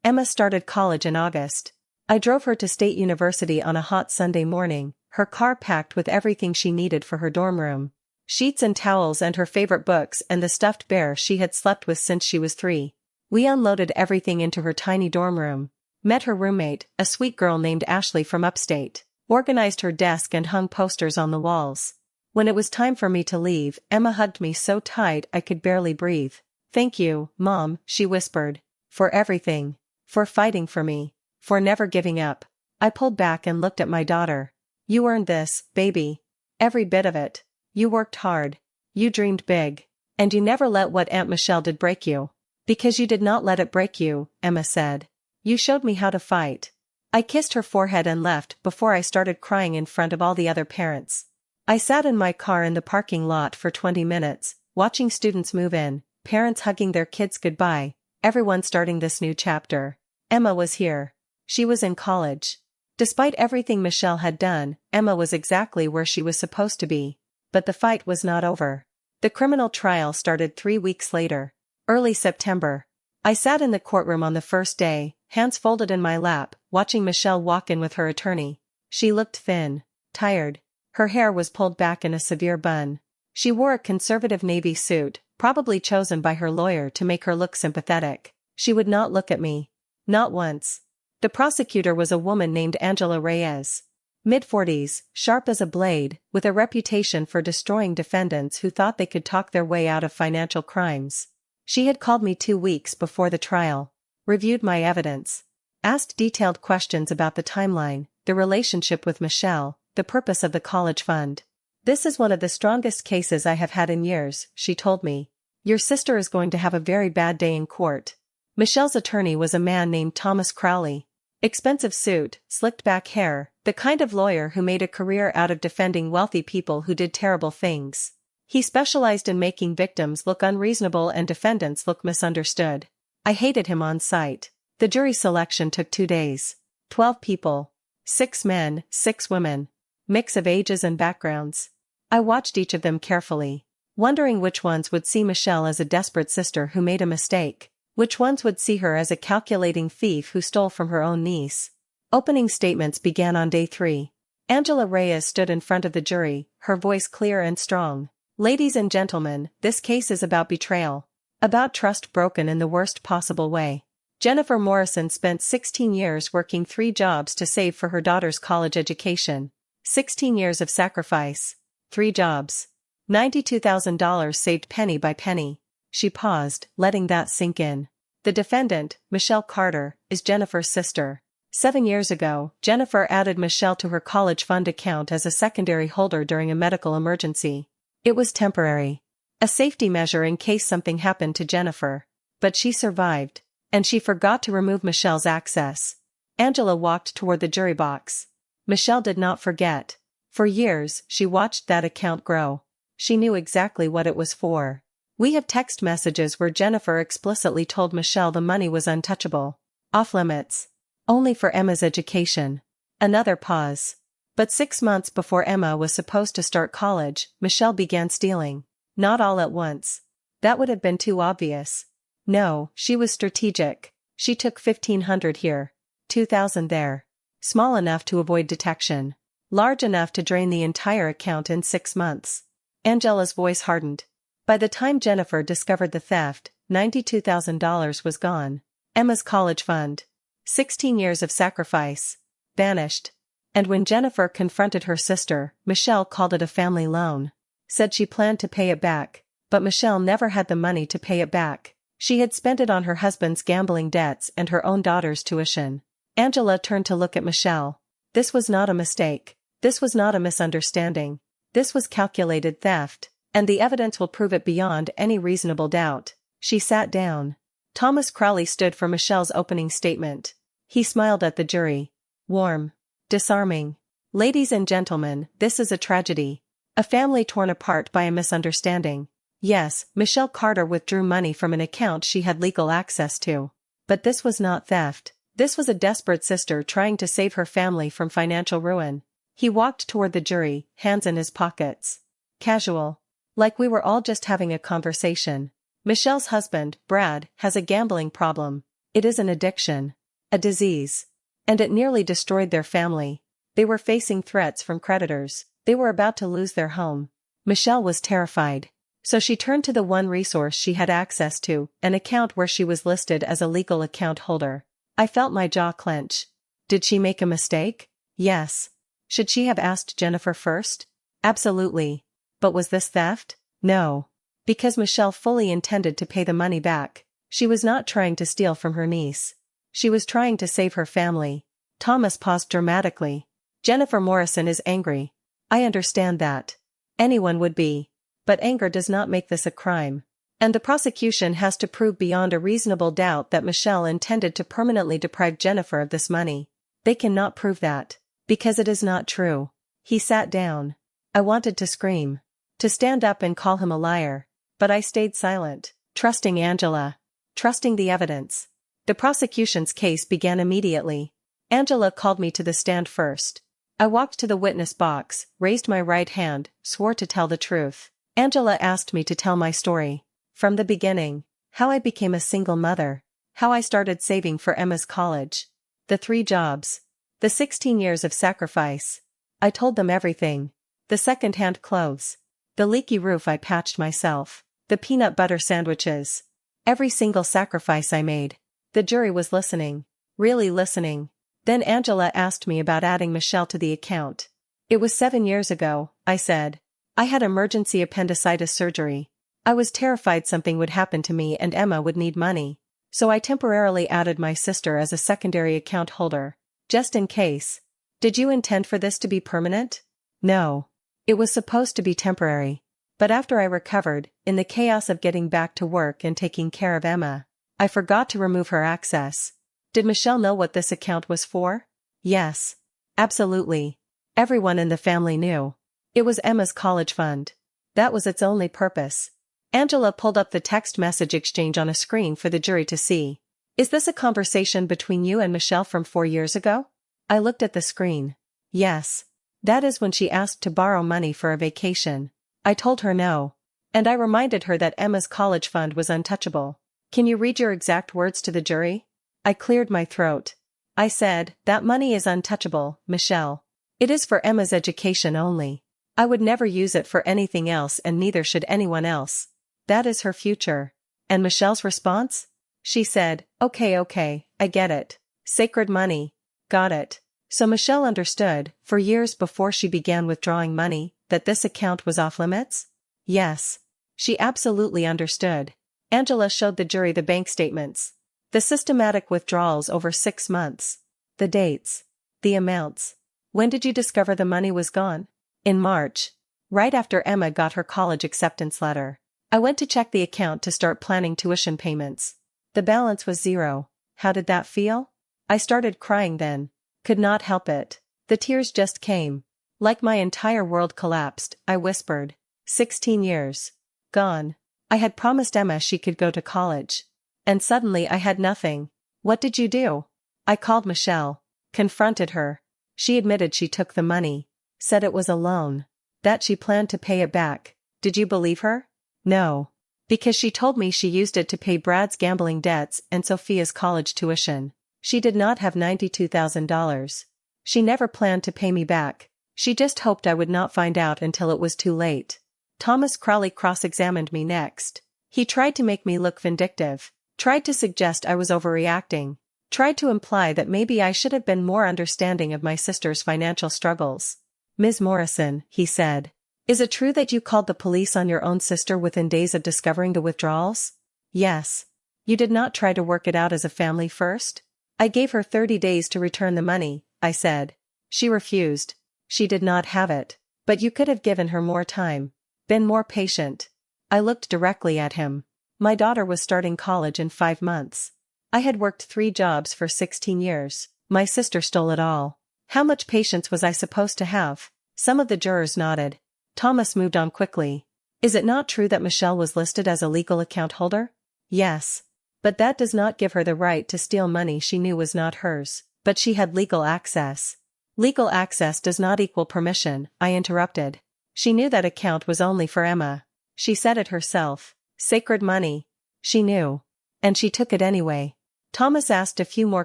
Emma started college in August. I drove her to State University on a hot Sunday morning, her car packed with everything she needed for her dorm room. Sheets and towels and her favorite books and the stuffed bear she had slept with since she was 3. We unloaded everything into her tiny dorm room. Met her roommate, a sweet girl named Ashley from upstate. Organized her desk and hung posters on the walls. When it was time for me to leave, Emma hugged me so tight I could barely breathe. "Thank you, Mom," she whispered. "For everything. For fighting for me. For never giving up." I pulled back and looked at my daughter. "You earned this, baby. Every bit of it. You worked hard. You dreamed big. And you never let what Aunt Michelle did break you." "Because you did not let it break you," Emma said. "You showed me how to fight." I kissed her forehead and left before I started crying in front of all the other parents. I sat in my car in the parking lot for 20 minutes, watching students move in, parents hugging their kids goodbye, everyone starting this new chapter. Emma was here. She was in college. Despite everything Michelle had done, Emma was exactly where she was supposed to be. But the fight was not over. The criminal trial started 3 weeks later. Early September. I sat in the courtroom on the first day, hands folded in my lap, watching Michelle walk in with her attorney. She looked thin, tired. Her hair was pulled back in a severe bun. She wore a conservative navy suit, probably chosen by her lawyer to make her look sympathetic. She would not look at me. Not once. The prosecutor was a woman named Angela Reyes. Mid-40s, sharp as a blade, with a reputation for destroying defendants who thought they could talk their way out of financial crimes. She had called me 2 weeks before the trial, reviewed my evidence, asked detailed questions about the timeline, the relationship with Michelle, the purpose of the college fund. "This is one of the strongest cases I have had in years," she told me. "Your sister is going to have a very bad day in court." Michelle's attorney was a man named Thomas Crowley. Expensive suit, slicked back hair, the kind of lawyer who made a career out of defending wealthy people who did terrible things. He specialized in making victims look unreasonable and defendants look misunderstood. I hated him on sight. The jury selection took 2 days. 12 people. 6 men, 6 women. Mix of ages and backgrounds. I watched each of them carefully, wondering which ones would see Michelle as a desperate sister who made a mistake, which ones would see her as a calculating thief who stole from her own niece. Opening statements began on day 3. Angela Reyes stood in front of the jury, her voice clear and strong. "Ladies and gentlemen, this case is about betrayal. About trust broken in the worst possible way. Jennifer Morrison spent 16 years working 3 jobs to save for her daughter's college education. 16 years of sacrifice. 3 jobs. $92,000 saved penny by penny." She paused, letting that sink in. The defendant, Michelle Carter, is Jennifer's sister. 7 years ago, Jennifer added Michelle to her college fund account as a secondary holder during a medical emergency. It was temporary. A safety measure in case something happened to Jennifer. But she survived. And she forgot to remove Michelle's access. Angela walked toward the jury box. Michelle did not forget. For years, she watched that account grow. She knew exactly what it was for. We have text messages where Jennifer explicitly told Michelle the money was untouchable. Off limits. Only for Emma's education. Another pause. But 6 months before Emma was supposed to start college, Michelle began stealing. Not all at once. That would have been too obvious. No, she was strategic. She took $1,500 here. $2,000 there. Small enough to avoid detection. Large enough to drain the entire account in 6 months. Angela's voice hardened. By the time Jennifer discovered the theft, $92,000 was gone. Emma's college fund. 16 years of sacrifice. Vanished. And when Jennifer confronted her sister, Michelle called it a family loan. Said she planned to pay it back. But Michelle never had the money to pay it back. She had spent it on her husband's gambling debts and her own daughter's tuition. Angela turned to look at Michelle. This was not a mistake. This was not a misunderstanding. This was calculated theft, and the evidence will prove it beyond any reasonable doubt. She sat down. Thomas Crowley stood for Michelle's opening statement. He smiled at the jury. Warm. Disarming. "Ladies and gentlemen, this is a tragedy. A family torn apart by a misunderstanding. Yes, Michelle Carter withdrew money from an account she had legal access to. But this was not theft. This was a desperate sister trying to save her family from financial ruin." He walked toward the jury, hands in his pockets. Casual. Like we were all just having a conversation. "Michelle's husband, Brad, has a gambling problem. It is an addiction. A disease. And it nearly destroyed their family. They were facing threats from creditors. They were about to lose their home." Michelle was terrified. So she turned to the one resource she had access to, an account where she was listed as a legal account holder. I felt my jaw clench. Did she make a mistake? Yes. Should she have asked Jennifer first? Absolutely. But was this theft? No. Because Michelle fully intended to pay the money back. She was not trying to steal from her niece. She was trying to save her family. Thomas paused dramatically. "Jennifer Morrison is angry. I understand that. Anyone would be. But anger does not make this a crime. And the prosecution has to prove beyond a reasonable doubt that Michelle intended to permanently deprive Jennifer of this money. They cannot prove that. Because it is not true." He sat down. I wanted to scream. To stand up and call him a liar. But I stayed silent, trusting Angela. Trusting the evidence. The prosecution's case began immediately. Angela called me to the stand first. I walked to the witness box, raised my right hand, swore to tell the truth. Angela asked me to tell my story. From the beginning. How I became a single mother. How I started saving for Emma's college. The 3 jobs. The 16 years of sacrifice. I told them everything. The second-hand clothes. The leaky roof I patched myself. The peanut butter sandwiches. Every single sacrifice I made. The jury was listening. Really listening. Then Angela asked me about adding Michelle to the account. It was 7 years ago, I said. I had emergency appendicitis surgery. I was terrified something would happen to me and Emma would need money. So I temporarily added my sister as a secondary account holder. Just in case. Did you intend for this to be permanent? No. It was supposed to be temporary. But after I recovered, in the chaos of getting back to work and taking care of Emma, I forgot to remove her access. Did Michelle know what this account was for? Yes. Absolutely. Everyone in the family knew. It was Emma's college fund. That was its only purpose. Angela pulled up the text message exchange on a screen for the jury to see. Is this a conversation between you and Michelle from 4 years ago? I looked at the screen. Yes. That is when she asked to borrow money for a vacation. I told her no. And I reminded her that Emma's college fund was untouchable. Can you read your exact words to the jury? I cleared my throat. I said, that money is untouchable, Michelle. It is for Emma's education only. I would never use it for anything else and neither should anyone else. That is her future. And Michelle's response? She said, okay, I get it. Sacred money. Got it. So Michelle understood, for years before she began withdrawing money, that this account was off limits? Yes. She absolutely understood. Angela showed the jury the bank statements. The systematic withdrawals over 6 months. The dates. The amounts. When did you discover the money was gone? In March. Right after Emma got her college acceptance letter. I went to check the account to start planning tuition payments. The balance was 0. How did that feel? I started crying then. Could not help it. The tears just came. Like my entire world collapsed, I whispered. 16 years. Gone. I had promised Emma she could go to college. And suddenly I had nothing. What did you do? I called Michelle. Confronted her. She admitted she took the money. Said it was a loan. That she planned to pay it back. Did you believe her? No. Because she told me she used it to pay Brad's gambling debts and Sophia's college tuition. She did not have $92,000. She never planned to pay me back. She just hoped I would not find out until it was too late. Thomas Crowley cross-examined me next. He tried to make me look vindictive. Tried to suggest I was overreacting. Tried to imply that maybe I should have been more understanding of my sister's financial struggles. Ms. Morrison, he said. Is it true that you called the police on your own sister within days of discovering the withdrawals? Yes. You did not try to work it out as a family first? I gave her 30 days to return the money, I said. She refused. She did not have it. But you could have given her more time. Been more patient. I looked directly at him. My daughter was starting college in 5 months. I had worked 3 jobs for 16 years. My sister stole it all. How much patience was I supposed to have? Some of the jurors nodded. Thomas moved on quickly. Is it not true that Michelle was listed as a legal account holder? Yes. But that does not give her the right to steal money she knew was not hers. But she had legal access. Legal access does not equal permission, I interrupted. She knew that account was only for Emma. She said it herself. Sacred money. She knew. And she took it anyway. Thomas asked a few more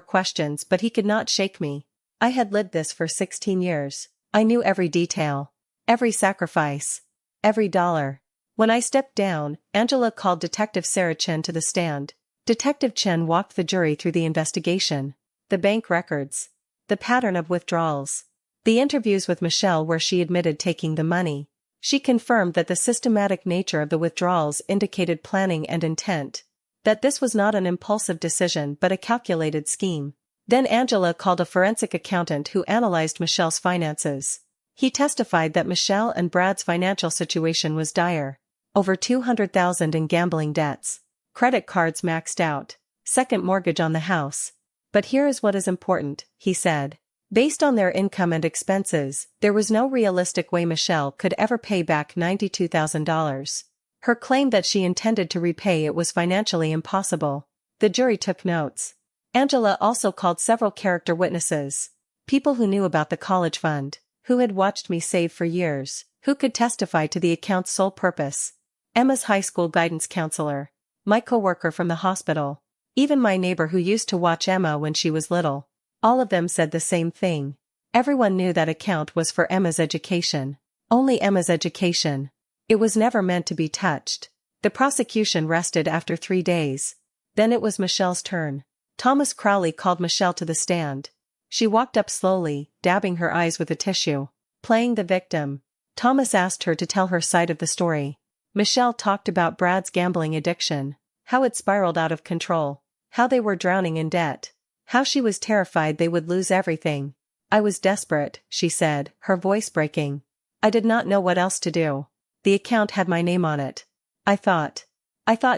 questions but he could not shake me. I had lived this for 16 years. I knew every detail. Every sacrifice. Every dollar. When I stepped down, Angela called Detective Sarah Chen to the stand. Detective Chen walked the jury through the investigation. The bank records. The pattern of withdrawals. The interviews with Michelle where she admitted taking the money. She confirmed that the systematic nature of the withdrawals indicated planning and intent. That this was not an impulsive decision but a calculated scheme. Then Angela called a forensic accountant who analyzed Michelle's finances. He testified that Michelle and Brad's financial situation was dire. Over $200,000 in gambling debts. Credit cards maxed out. Second mortgage on the house. But here is what is important, he said. Based on their income and expenses, there was no realistic way Michelle could ever pay back $92,000. Her claim that she intended to repay it was financially impossible. The jury took notes. Angela also called several character witnesses. People who knew about the college fund, who had watched me save for years, who could testify to the account's sole purpose. Emma's high school guidance counselor, my coworker from the hospital, even my neighbor who used to watch Emma when she was little. All of them said the same thing. Everyone knew that account was for Emma's education. Only Emma's education. It was never meant to be touched. The prosecution rested after 3 days. Then it was Michelle's turn. Thomas Crowley called Michelle to the stand. She walked up slowly, dabbing her eyes with a tissue. Playing the victim, Thomas asked her to tell her side of the story. Michelle talked about Brad's gambling addiction, how it spiraled out of control, how they were drowning in debt, how she was terrified they would lose everything. I was desperate, she said, her voice breaking. I did not know what else to do. The account had my name on it. I thought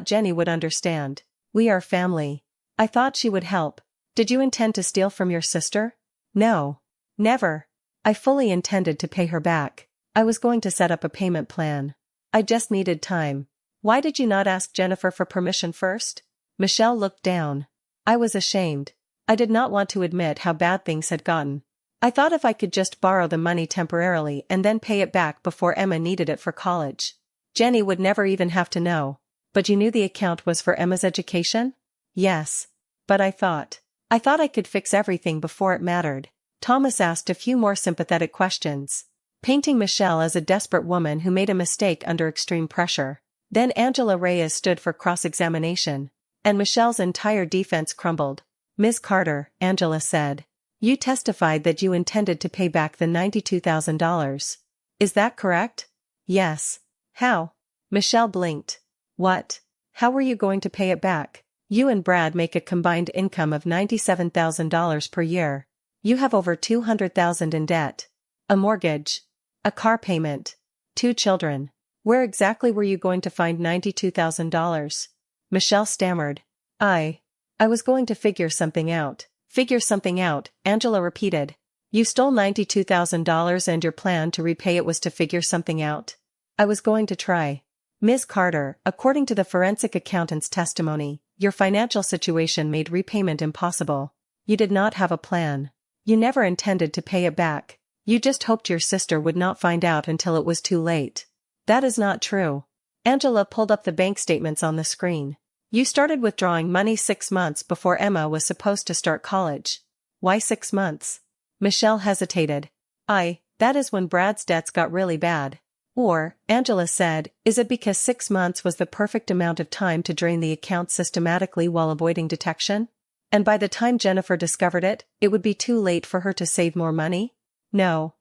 Jenny would understand. We are family. I thought she would help. Did you intend to steal from your sister? No. Never. I fully intended to pay her back. I was going to set up a payment plan. I just needed time. Why did you not ask Jennifer for permission first? Michelle looked down. I was ashamed. I did not want to admit how bad things had gotten. I thought if I could just borrow the money temporarily and then pay it back before Emma needed it for college, Jenny would never even have to know. But you knew the account was for Emma's education? Yes. But I thought I could fix everything before it mattered. Thomas asked a few more sympathetic questions, painting Michelle as a desperate woman who made a mistake under extreme pressure. Then Angela Reyes stood for cross-examination, and Michelle's entire defense crumbled. Ms. Carter, Angela said, you testified that you intended to pay back the $92,000. Is that correct? Yes. How? Michelle blinked. What? How were you going to pay it back? You and Brad make a combined income of $97,000 per year. You have over $200,000 in debt. A mortgage. A car payment. 2 children. Where exactly were you going to find $92,000? Michelle stammered. I was going to figure something out. Figure something out, Angela repeated. You stole $92,000 and your plan to repay it was to figure something out? I was going to try. Ms. Carter, according to the forensic accountant's testimony, your financial situation made repayment impossible. You did not have a plan. You never intended to pay it back. You just hoped your sister would not find out until it was too late. That is not true. Angela pulled up the bank statements on the screen. You started withdrawing money 6 months before Emma was supposed to start college. Why 6 months? Michelle hesitated. That is when Brad's debts got really bad. Or, Angela said, is it because 6 months was the perfect amount of time to drain the account systematically while avoiding detection? And by the time Jennifer discovered it, it would be too late for her to save more money? No,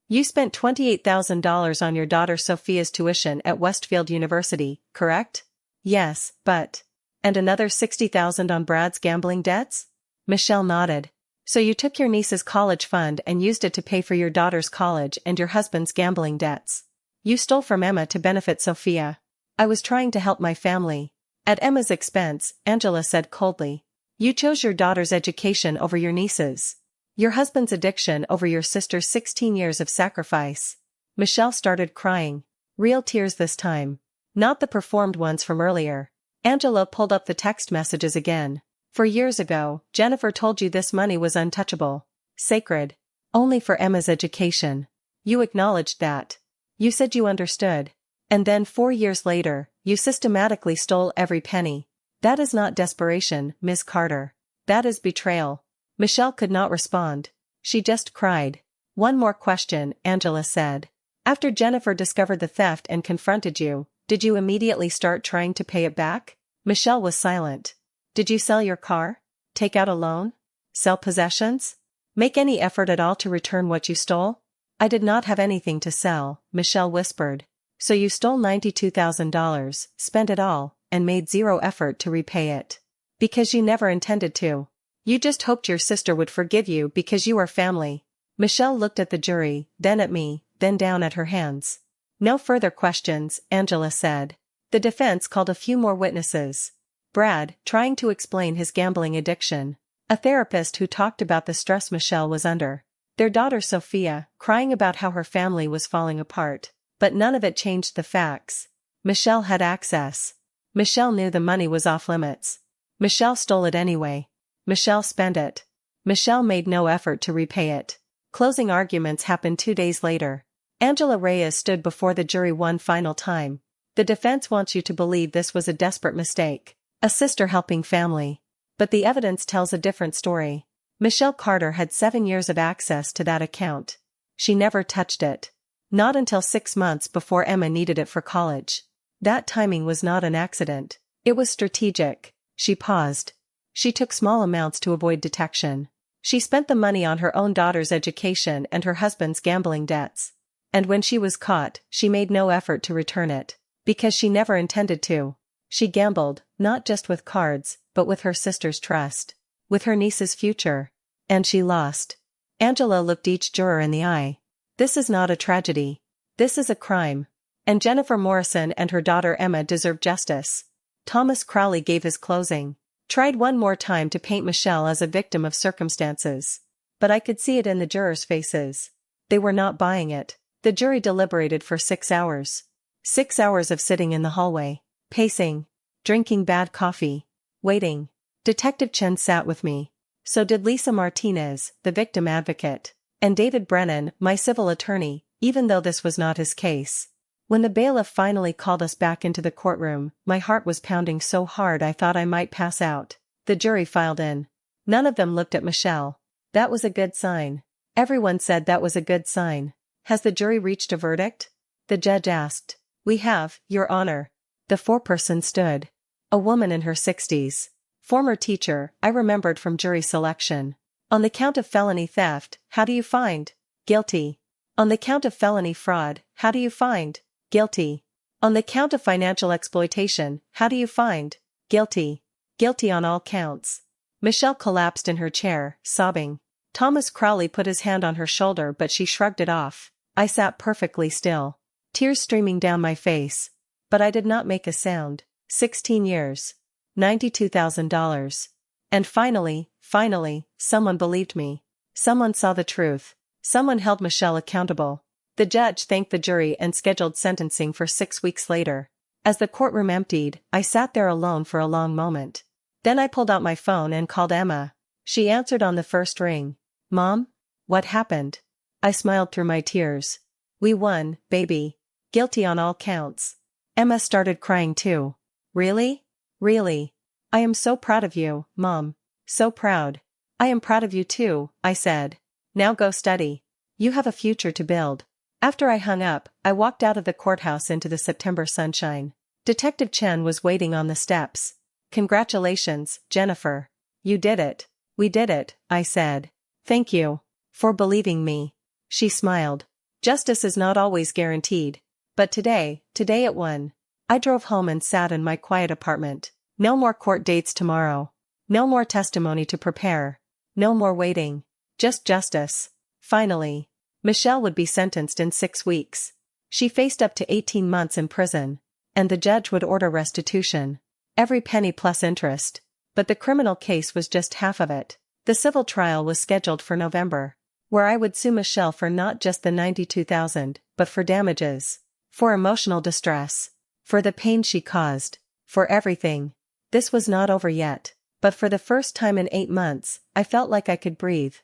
You spent $28,000 on your daughter Sophia's tuition at Westfield University, correct? Yes, but... And another $60,000 on Brad's gambling debts? Michelle nodded. So you took your niece's college fund and used it to pay for your daughter's college and your husband's gambling debts. You stole from Emma to benefit Sophia. I was trying to help my family. At Emma's expense, Angela said coldly. You chose your daughter's education over your niece's. Your husband's addiction over your sister's 16 years of sacrifice. Michelle started crying. Real tears this time. Not the performed ones from earlier. Angela pulled up the text messages again. For years ago, Jennifer told you this money was untouchable. Sacred. Only for Emma's education. You acknowledged that. You said you understood. And then 4 years later, you systematically stole every penny. That is not desperation, Ms. Carter. That is betrayal. Michelle could not respond. She just cried. One more question, Angela said. After Jennifer discovered the theft and confronted you, did you immediately start trying to pay it back? Michelle was silent. Did you sell your car? Take out a loan? Sell possessions? Make any effort at all to return what you stole? I did not have anything to sell, Michelle whispered. So you stole $92,000, spent it all, and made zero effort to repay it. Because you never intended to. You just hoped your sister would forgive you because you are family. Michelle looked at the jury, then at me, then down at her hands. No further questions, Angela said. The defense called a few more witnesses. Brad, trying to explain his gambling addiction. A therapist who talked about the stress Michelle was under. Their daughter Sophia, crying about how her family was falling apart. But none of it changed the facts. Michelle had access. Michelle knew the money was off limits. Michelle stole it anyway. Michelle spent it. Michelle made no effort to repay it. Closing arguments happened 2 days later. Angela Reyes stood before the jury one final time. The defense wants you to believe this was a desperate mistake. A sister helping family. But the evidence tells a different story. Michelle Carter had 7 years of access to that account. She never touched it. Not until 6 months before Emma needed it for college. That timing was not an accident. It was strategic. She paused. She took small amounts to avoid detection. She spent the money on her own daughter's education and her husband's gambling debts. And when she was caught, she made no effort to return it. Because she never intended to. She gambled, not just with cards, but with her sister's trust. With her niece's future. And she lost. Angela looked each juror in the eye. This is not a tragedy. This is a crime. And Jennifer Morrison and her daughter Emma deserve justice. Thomas Crowley gave his closing. Tried one more time to paint Michelle as a victim of circumstances. But I could see it in the jurors' faces. They were not buying it. The jury deliberated for 6 hours. 6 hours of sitting in the hallway. Pacing. Drinking bad coffee. Waiting. Detective Chen sat with me. So did Lisa Martinez, the victim advocate. And David Brennan, my civil attorney, even though this was not his case. When the bailiff finally called us back into the courtroom, my heart was pounding so hard I thought I might pass out. The jury filed in. None of them looked at Michelle. That was a good sign. Everyone said that was a good sign. Has the jury reached a verdict? The judge asked. We have, Your Honor. The foreperson stood. A woman in her 60s. Former teacher, I remembered from jury selection. On the count of felony theft, how do you find? Guilty. On the count of felony fraud, how do you find? Guilty. On the count of financial exploitation, how do you find? Guilty. Guilty on all counts. Michelle collapsed in her chair, sobbing. Thomas Crowley put his hand on her shoulder but she shrugged it off. I sat perfectly still. Tears streaming down my face. But I did not make a sound. 16 years. $92,000. And finally, someone believed me. Someone saw the truth. Someone held Michelle accountable. The judge thanked the jury and scheduled sentencing for 6 weeks later. As the courtroom emptied, I sat there alone for a long moment. Then I pulled out my phone and called Emma. She answered on the first ring. Mom? What happened? I smiled through my tears. We won, baby. Guilty on all counts. Emma started crying too. Really? Really? I am so proud of you, Mom. So proud. I am proud of you too, I said. Now go study. You have a future to build. After I hung up, I walked out of the courthouse into the September sunshine. Detective Chen was waiting on the steps. Congratulations, Jennifer. You did it. We did it, I said. Thank you. For believing me. She smiled. Justice is not always guaranteed. But today it won. I drove home and sat in my quiet apartment. No more court dates tomorrow. No more testimony to prepare. No more waiting. Just justice. Finally. Michelle would be sentenced in 6 weeks. She faced up to 18 months in prison. And the judge would order restitution. Every penny plus interest. But the criminal case was just half of it. The civil trial was scheduled for November. Where I would sue Michelle for not just the $92,000, but for damages. For emotional distress. For the pain she caused. For everything. This was not over yet. But for the first time in 8 months, I felt like I could breathe.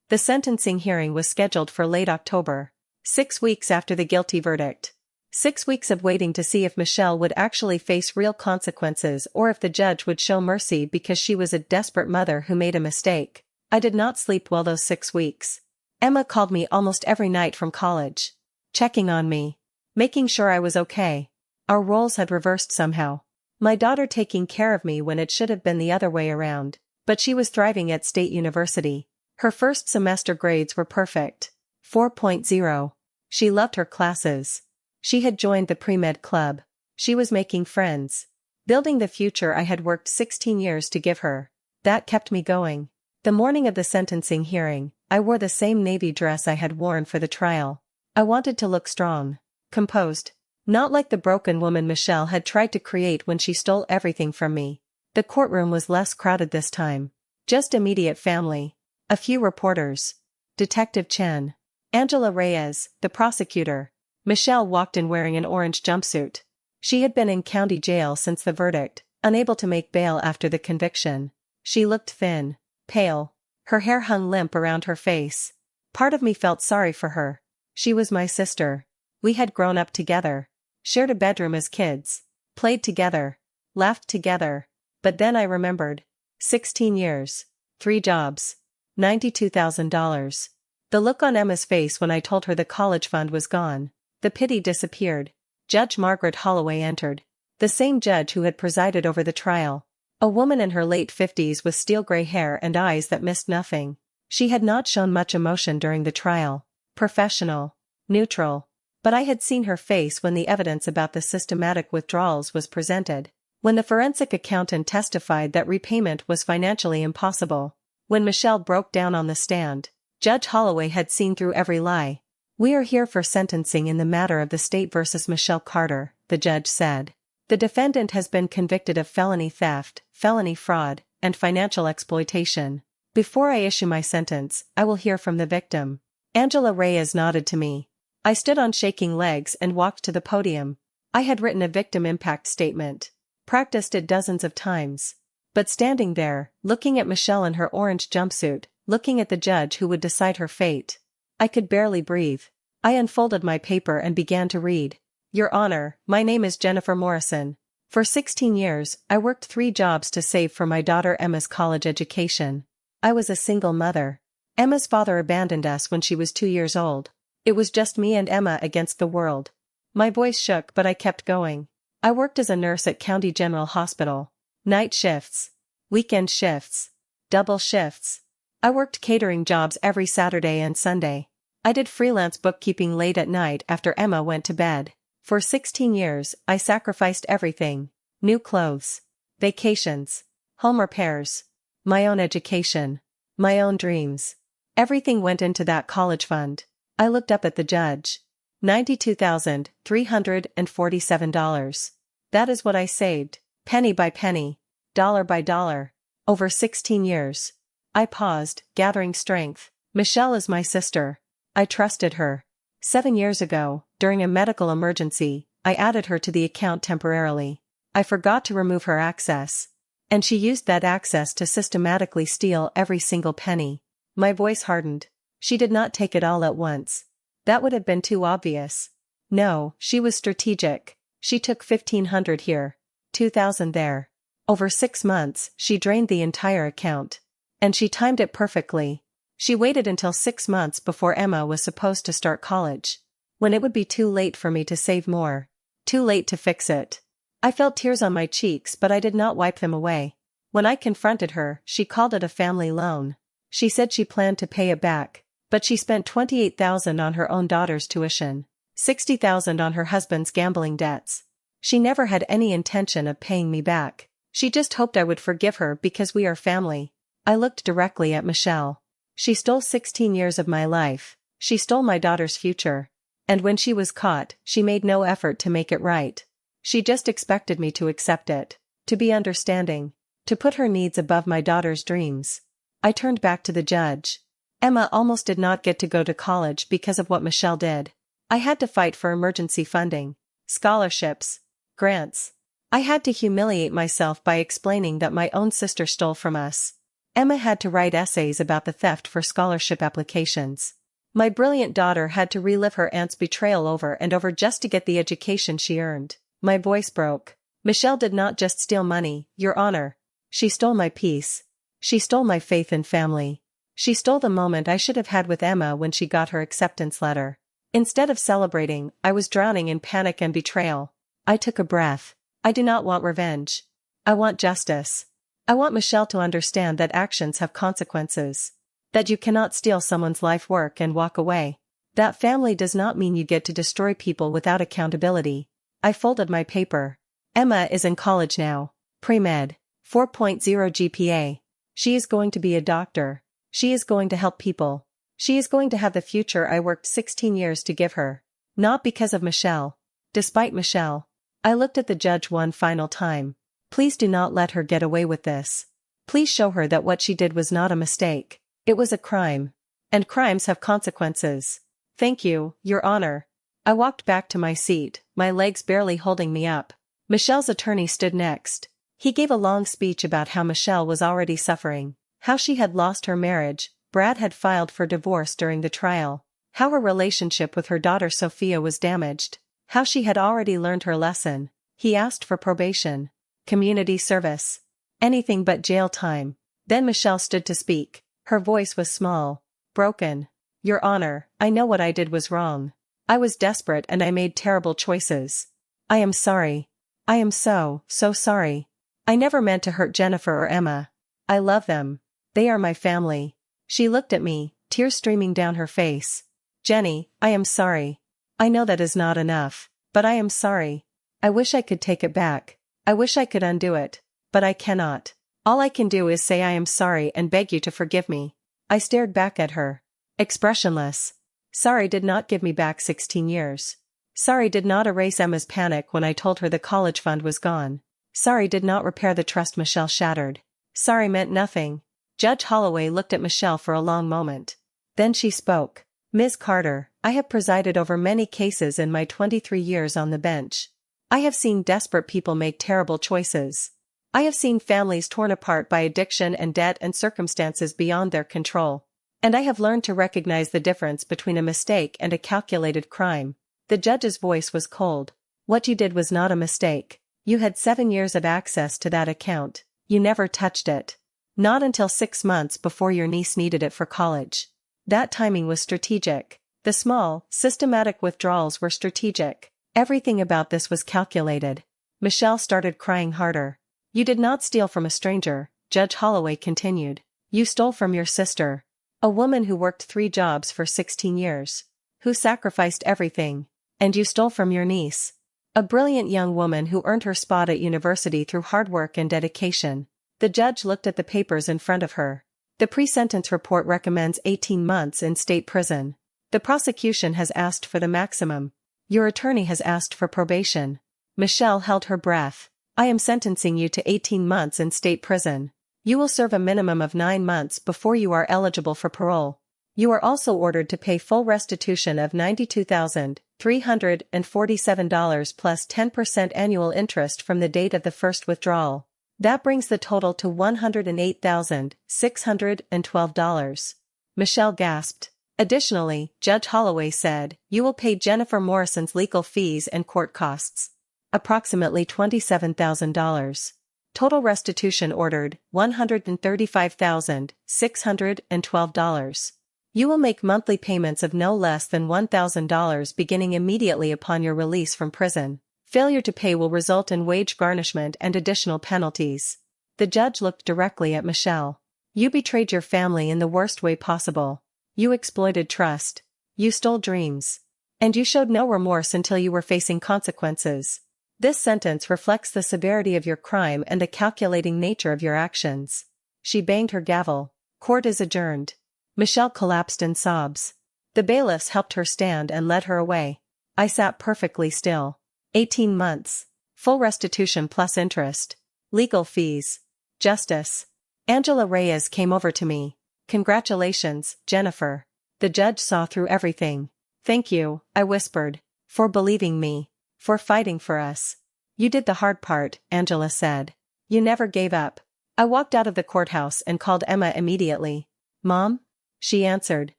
The sentencing hearing was scheduled for late October. 6 weeks after the guilty verdict. 6 weeks of waiting to see if Michelle would actually face real consequences or if the judge would show mercy because she was a desperate mother who made a mistake. I did not sleep well those 6 weeks. Emma called me almost every night from college. Checking on me. Making sure I was okay. Our roles had reversed somehow. My daughter taking care of me when it should have been the other way around. But she was thriving at State University. Her first semester grades were perfect. 4.0. She loved her classes. She had joined the pre-med club. She was making friends. Building the future I had worked 16 years to give her. That kept me going. The morning of the sentencing hearing, I wore the same navy dress I had worn for the trial. I wanted to look strong. Composed. Not like the broken woman Michelle had tried to create when she stole everything from me. The courtroom was less crowded this time. Just immediate family. A few reporters. Detective Chen. Angela Reyes, the prosecutor. Michelle walked in wearing an orange jumpsuit. She had been in county jail since the verdict, unable to make bail after the conviction. She looked thin, pale. Her hair hung limp around her face. Part of me felt sorry for her. She was my sister. We had grown up together. Shared a bedroom as kids. Played together. Laughed together. But then I remembered. 16 years. 3 jobs. $92,000. The look on Emma's face when I told her the college fund was gone. The pity disappeared. Judge Margaret Holloway entered. The same judge who had presided over the trial. A woman in her late 50s with steel-gray hair and eyes that missed nothing. She had not shown much emotion during the trial. Professional. Neutral. But I had seen her face when the evidence about the systematic withdrawals was presented. When the forensic accountant testified that repayment was financially impossible. When Michelle broke down on the stand. Judge Holloway had seen through every lie. "We are here for sentencing in the matter of the state versus Michelle Carter," the judge said. "The defendant has been convicted of felony theft, felony fraud, and financial exploitation. Before I issue my sentence, I will hear from the victim." Angela Reyes nodded to me. I stood on shaking legs and walked to the podium. I had written a victim impact statement. Practiced it dozens of times. But standing there, looking at Michelle in her orange jumpsuit, looking at the judge who would decide her fate, I could barely breathe. I unfolded my paper and began to read. "Your Honor, my name is Jennifer Morrison. For 16 years, I worked 3 jobs to save for my daughter Emma's college education. I was a single mother. Emma's father abandoned us when she was 2 years old. It was just me and Emma against the world." My voice shook, but I kept going. I worked as a nurse at County General Hospital. Night shifts. Weekend shifts. Double shifts. I worked catering jobs every Saturday and Sunday. I did freelance bookkeeping late at night after Emma went to bed. For 16 years, I sacrificed everything. New clothes. Vacations. Home repairs. My own education. My own dreams. Everything went into that college fund. I looked up at the judge. $92,347. That is what I saved, penny by penny, dollar by dollar, over 16 years. I paused, gathering strength. Michelle is my sister. I trusted her. 7 years ago, during a medical emergency, I added her to the account temporarily. I forgot to remove her access. And she used that access to systematically steal every single penny. My voice hardened. She did not take it all at once. That would have been too obvious. No, she was strategic. She took $1,500 here, $2,000 there. Over 6 months, she drained the entire account. And she timed it perfectly. She waited until 6 months before Emma was supposed to start college. When it would be too late for me to save more. Too late to fix it. I felt tears on my cheeks, but I did not wipe them away. When I confronted her, she called it a family loan. She said she planned to pay it back, but she spent $28,000 on her own daughter's tuition, $60,000 on her husband's gambling debts. She never had any intention of paying me back. She just hoped I would forgive her because we are family. I looked directly at Michelle. She stole 16 years of my life. She stole my daughter's future. And when she was caught, she made no effort to make it right. She just expected me to accept it, to be understanding, to put her needs above my daughter's dreams. I turned back to the judge. Emma almost did not get to go to college because of what Michelle did. I had to fight for emergency funding, scholarships, grants. I had to humiliate myself by explaining that my own sister stole from us. Emma had to write essays about the theft for scholarship applications. My brilliant daughter had to relive her aunt's betrayal over and over just to get the education she earned. My voice broke. Michelle did not just steal money, Your Honor. She stole my peace. She stole my faith in family. She stole the moment I should have had with Emma when she got her acceptance letter. Instead of celebrating, I was drowning in panic and betrayal. I took a breath. I do not want revenge. I want justice. I want Michelle to understand that actions have consequences. That you cannot steal someone's life work and walk away. That family does not mean you get to destroy people without accountability. I folded my paper. Emma is in college now. Pre-med. 4.0 GPA. She is going to be a doctor. She is going to help people. She is going to have the future I worked 16 years to give her. Not because of Michelle. Despite Michelle. I looked at the judge one final time. Please do not let her get away with this. Please show her that what she did was not a mistake. It was a crime. And crimes have consequences. Thank you, Your Honor. I walked back to my seat, my legs barely holding me up. Michelle's attorney stood next. He gave a long speech about how Michelle was already suffering, how she had lost her marriage, Brad had filed for divorce during the trial, how her relationship with her daughter Sophia was damaged, how she had already learned her lesson. He asked for probation, community service, anything but jail time. Then Michelle stood to speak. Her voice was small, broken. Your Honor, I know what I did was wrong. I was desperate and I made terrible choices. I am sorry. I am so sorry. I never meant to hurt Jennifer or Emma. I love them. They are my family. She looked at me, tears streaming down her face. Jenny, I am sorry. I know that is not enough, but I am sorry. I wish I could take it back. I wish I could undo it, but I cannot. All I can do is say I am sorry and beg you to forgive me. I stared back at her, expressionless. Sorry did not give me back 16 years. Sorry did not erase Emma's panic when I told her the college fund was gone. Sorry did not repair the trust Michelle shattered. Sorry meant nothing. Judge Holloway looked at Michelle for a long moment. Then she spoke. Ms. Carter, I have presided over many cases in my 23 years on the bench. I have seen desperate people make terrible choices. I have seen families torn apart by addiction and debt and circumstances beyond their control. And I have learned to recognize the difference between a mistake and a calculated crime. The judge's voice was cold. What you did was not a mistake. You had 7 years of access to that account. You never touched it. Not until 6 months before your niece needed it for college. That timing was strategic. The small, systematic withdrawals were strategic. Everything about this was calculated. Michelle started crying harder. You did not steal from a stranger, Judge Holloway continued. You stole from your sister. A woman who worked 3 jobs for 16 years. Who sacrificed everything. And you stole from your niece. A brilliant young woman who earned her spot at university through hard work and dedication. The judge looked at the papers in front of her. The pre-sentence report recommends 18 months in state prison. The prosecution has asked for the maximum. Your attorney has asked for probation. Michelle held her breath. I am sentencing you to 18 months in state prison. You will serve a minimum of 9 months before you are eligible for parole. You are also ordered to pay full restitution of $92,347 plus 10% annual interest from the date of the first withdrawal. That brings the total to $108,612. Michelle gasped. Additionally, Judge Holloway said, you will pay Jennifer Morrison's legal fees and court costs. Approximately $27,000. Total restitution ordered, $135,612. You will make monthly payments of no less than $1,000 beginning immediately upon your release from prison. Failure to pay will result in wage garnishment and additional penalties. The judge looked directly at Michelle. You betrayed your family in the worst way possible. You exploited trust. You stole dreams. And you showed no remorse until you were facing consequences. This sentence reflects the severity of your crime and the calculating nature of your actions. She banged her gavel. Court is adjourned. Michelle collapsed in sobs. The bailiffs helped her stand and led her away. I sat perfectly still. 18 months. Full restitution plus interest. Legal fees. Justice. Angela Reyes came over to me. Congratulations, Jennifer. The judge saw through everything. Thank you, I whispered. For believing me. For fighting for us. You did the hard part, Angela said. You never gave up. I walked out of the courthouse and called Emma immediately. Mom? She answered.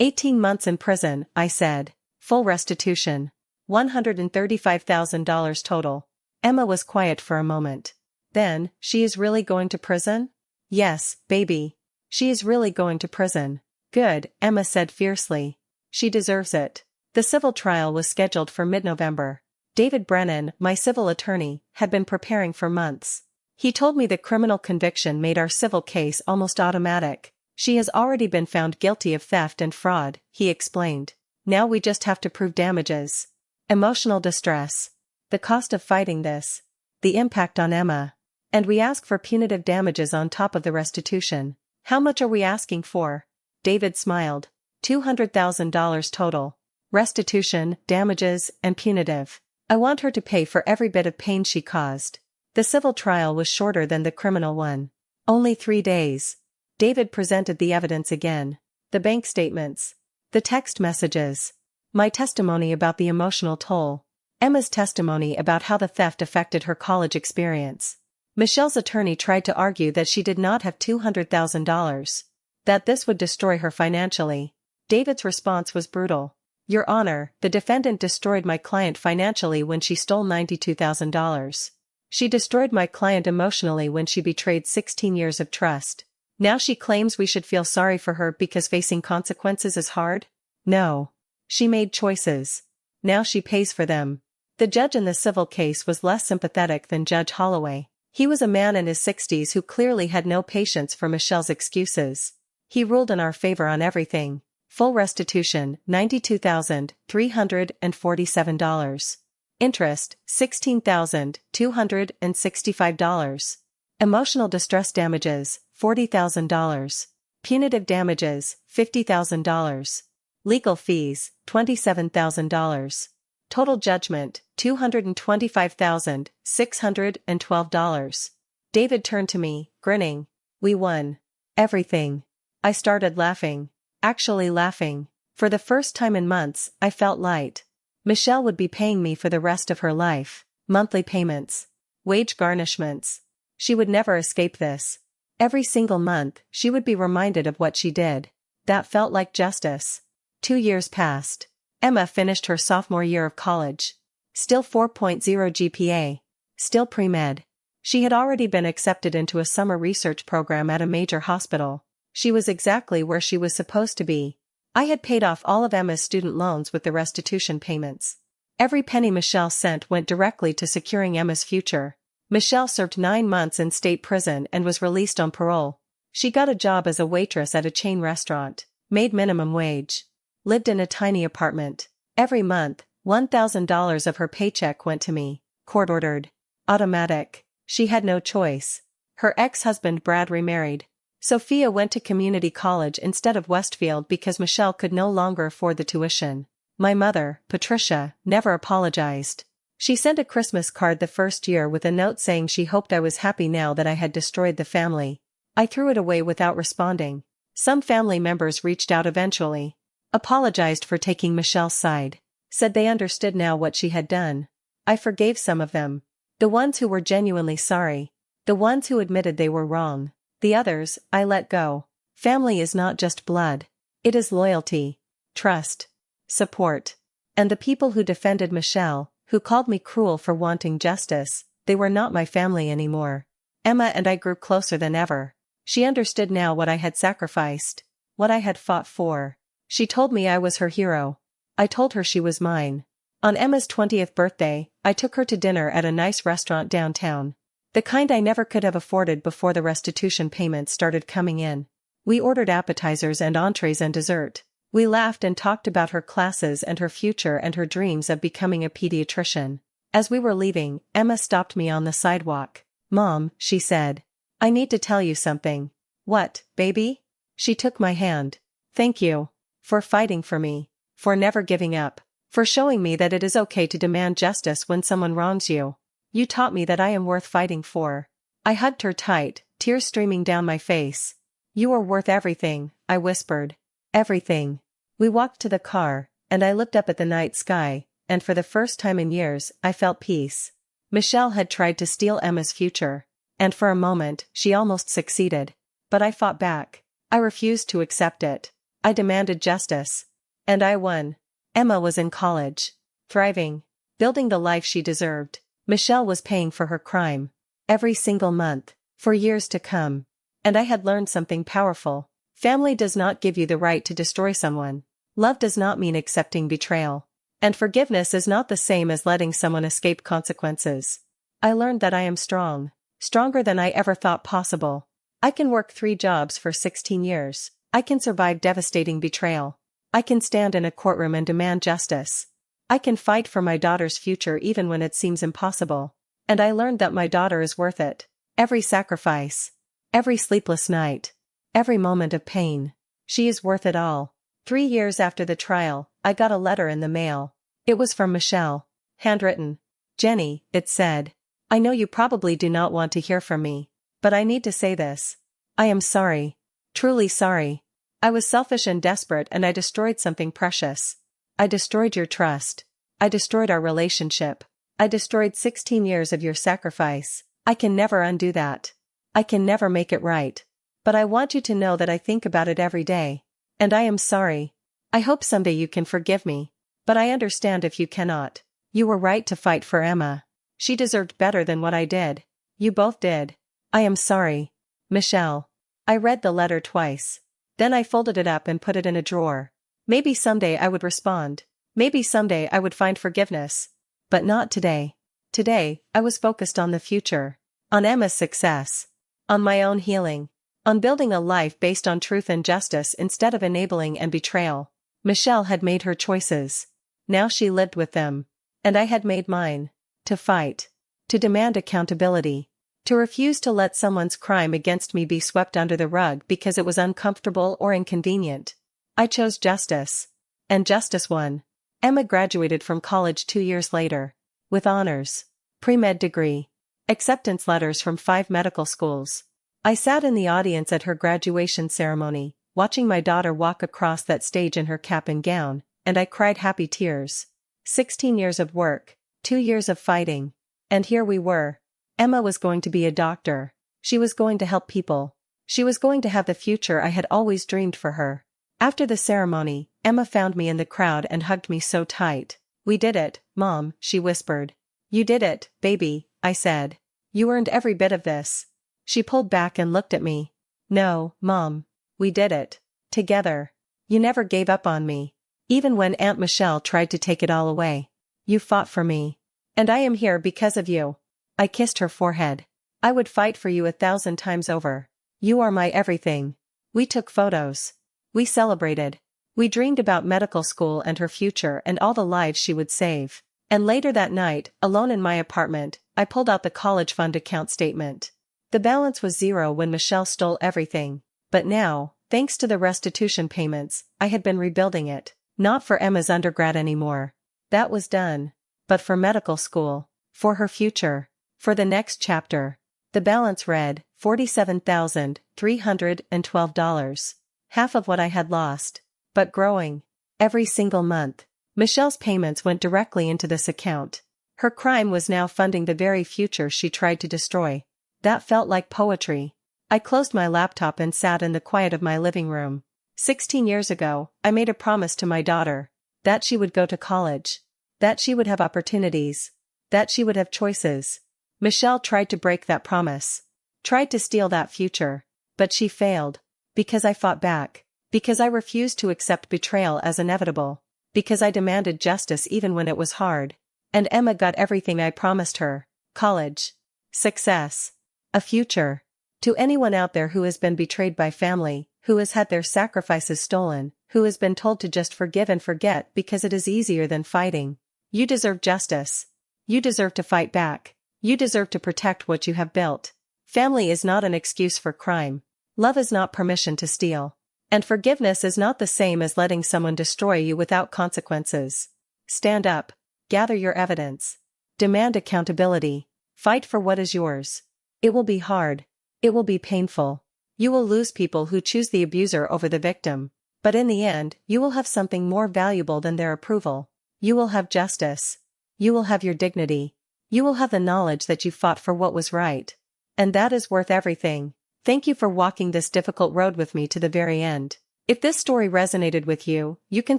18 months in prison, I said. Full restitution. $135,000 total. Emma was quiet for a moment. Then, she is really going to prison? Yes, baby. She is really going to prison. Good, Emma said fiercely. She deserves it. The civil trial was scheduled for mid-November. David Brennan, my civil attorney, had been preparing for months. He told me the criminal conviction made our civil case almost automatic. She has already been found guilty of theft and fraud, he explained. Now we just have to prove damages. Emotional distress. The cost of fighting this. The impact on Emma. And we ask for punitive damages on top of the restitution. How much are we asking for? David smiled. $200,000 total. Restitution, damages, and punitive. I want her to pay for every bit of pain she caused. The civil trial was shorter than the criminal one. Only 3 days. David presented the evidence again. The bank statements. The text messages. My testimony about the emotional toll. Emma's testimony about how the theft affected her college experience. Michelle's attorney tried to argue that she did not have $200,000. That this would destroy her financially. David's response was brutal. Your Honor, the defendant destroyed my client financially when she stole $92,000. She destroyed my client emotionally when she betrayed 16 years of trust. Now she claims we should feel sorry for her because facing consequences is hard? No. She made choices. Now she pays for them. The judge in the civil case was less sympathetic than Judge Holloway. He was a man in his 60s who clearly had no patience for Michelle's excuses. He ruled in our favor on everything. Full restitution, $92,347. Interest, $16,265. Emotional distress damages, $40,000. Punitive damages, $50,000. Legal fees, $27,000. Total judgment, $225,612. David turned to me, grinning. We won. Everything. I started laughing. Actually laughing. For the first time in months, I felt light. Michelle would be paying me for the rest of her life. Monthly payments. Wage garnishments. She would never escape this. Every single month, she would be reminded of what she did. That felt like justice. 2 years passed. Emma finished her sophomore year of college. Still 4.0 GPA. Still pre-med. She had already been accepted into a summer research program at a major hospital. She was exactly where she was supposed to be. I had paid off all of Emma's student loans with the restitution payments. Every penny Michelle sent went directly to securing Emma's future. Michelle served 9 months in state prison and was released on parole. She got a job as a waitress at a chain restaurant, made minimum wage, lived in a tiny apartment. Every month, $1,000 of her paycheck went to me, court-ordered. Automatic. She had no choice. Her ex-husband Brad remarried. Sophia went to community college instead of Westfield because Michelle could no longer afford the tuition. My mother, Patricia, never apologized. She sent a Christmas card the first year with a note saying she hoped I was happy now that I had destroyed the family. I threw it away without responding. Some family members reached out eventually. Apologized for taking Michelle's side. Said they understood now what she had done. I forgave some of them. The ones who were genuinely sorry. The ones who admitted they were wrong. The others, I let go. Family is not just blood. It is loyalty, trust, support. And the people who defended Michelle, who called me cruel for wanting justice, they were not my family anymore. Emma and I grew closer than ever. She understood now what I had sacrificed, what I had fought for. She told me I was her hero. I told her she was mine. On Emma's 20th birthday, I took her to dinner at a nice restaurant downtown. The kind I never could have afforded before the restitution payments started coming in. We ordered appetizers and entrees and dessert. We laughed and talked about her classes and her future and her dreams of becoming a pediatrician. As we were leaving, Emma stopped me on the sidewalk. Mom, she said. I need to tell you something. What, baby? She took my hand. Thank you. For fighting for me. For never giving up. For showing me that it is okay to demand justice when someone wrongs you. You taught me that I am worth fighting for. I hugged her tight, tears streaming down my face. You are worth everything, I whispered. Everything. We walked to the car, and I looked up at the night sky, and for the first time in years, I felt peace. Michelle had tried to steal Emma's future. And for a moment, she almost succeeded. But I fought back. I refused to accept it. I demanded justice. And I won. Emma was in college. Thriving. Building the life she deserved. Michelle was paying for her crime. Every single month. For years to come. And I had learned something powerful. Family does not give you the right to destroy someone. Love does not mean accepting betrayal. And forgiveness is not the same as letting someone escape consequences. I learned that I am strong. Stronger than I ever thought possible. I can work 3 jobs for 16 years. I can survive devastating betrayal. I can stand in a courtroom and demand justice. I can fight for my daughter's future even when it seems impossible. And I learned that my daughter is worth it. Every sacrifice. Every sleepless night. Every moment of pain. She is worth it all. 3 years after the trial, I got a letter in the mail. It was from Michelle. Handwritten. Jenny, it said. I know you probably do not want to hear from me. But I need to say this. I am sorry. Truly sorry. I was selfish and desperate, and I destroyed something precious. I destroyed your trust. I destroyed our relationship. I destroyed 16 years of your sacrifice. I can never undo that. I can never make it right. But I want you to know that I think about it every day. And I am sorry. I hope someday you can forgive me. But I understand if you cannot. You were right to fight for Emma. She deserved better than what I did. You both did. I am sorry. Michelle. I read the letter twice. Then I folded it up and put it in a drawer. Maybe someday I would respond. Maybe someday I would find forgiveness. But not today. Today, I was focused on the future. On Emma's success. On my own healing. On building a life based on truth and justice instead of enabling and betrayal. Michelle had made her choices. Now she lived with them. And I had made mine. To fight. To demand accountability. To refuse to let someone's crime against me be swept under the rug because it was uncomfortable or inconvenient. I chose justice. And justice won. Emma graduated from college 2 years later. With honors. Pre-med degree. Acceptance letters from 5 medical schools. I sat in the audience at her graduation ceremony, watching my daughter walk across that stage in her cap and gown, and I cried happy tears. 16 years of work. 2 years of fighting. And here we were. Emma was going to be a doctor. She was going to help people. She was going to have the future I had always dreamed for her. After the ceremony, Emma found me in the crowd and hugged me so tight. We did it, Mom, she whispered. You did it, baby, I said. You earned every bit of this. She pulled back and looked at me. No, Mom. We did it. Together. You never gave up on me. Even when Aunt Michelle tried to take it all away. You fought for me. And I am here because of you. I kissed her forehead. I would fight for you 1,000 times over. You are my everything. We took photos. We celebrated. We dreamed about medical school and her future and all the lives she would save. And later that night, alone in my apartment, I pulled out the college fund account statement. The balance was 0 when Michelle stole everything. But now, thanks to the restitution payments, I had been rebuilding it. Not for Emma's undergrad anymore. That was done. But for medical school. For her future. For the next chapter. The balance read, $47,312. Half of what I had lost. But growing. Every single month. Michelle's payments went directly into this account. Her crime was now funding the very future she tried to destroy. That felt like poetry. I closed my laptop and sat in the quiet of my living room. 16 years ago, I made a promise to my daughter. That she would go to college. That she would have opportunities. That she would have choices. Michelle tried to break that promise. Tried to steal that future. But she failed. Because I fought back. Because I refused to accept betrayal as inevitable. Because I demanded justice even when it was hard. And Emma got everything I promised her. College. Success. A future. To anyone out there who has been betrayed by family, who has had their sacrifices stolen, who has been told to just forgive and forget because it is easier than fighting. You deserve justice. You deserve to fight back. You deserve to protect what you have built. Family is not an excuse for crime. Love is not permission to steal. And forgiveness is not the same as letting someone destroy you without consequences. Stand up. Gather your evidence. Demand accountability. Fight for what is yours. It will be hard. It will be painful. You will lose people who choose the abuser over the victim. But in the end, you will have something more valuable than their approval. You will have justice. You will have your dignity. You will have the knowledge that you fought for what was right. And that is worth everything. Thank you for walking this difficult road with me to the very end. If this story resonated with you, you can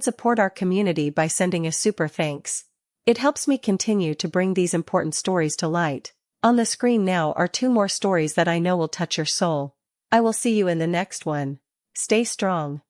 support our community by sending a super thanks. It helps me continue to bring these important stories to light. On the screen now are 2 more stories that I know will touch your soul. I will see you in the next one. Stay strong.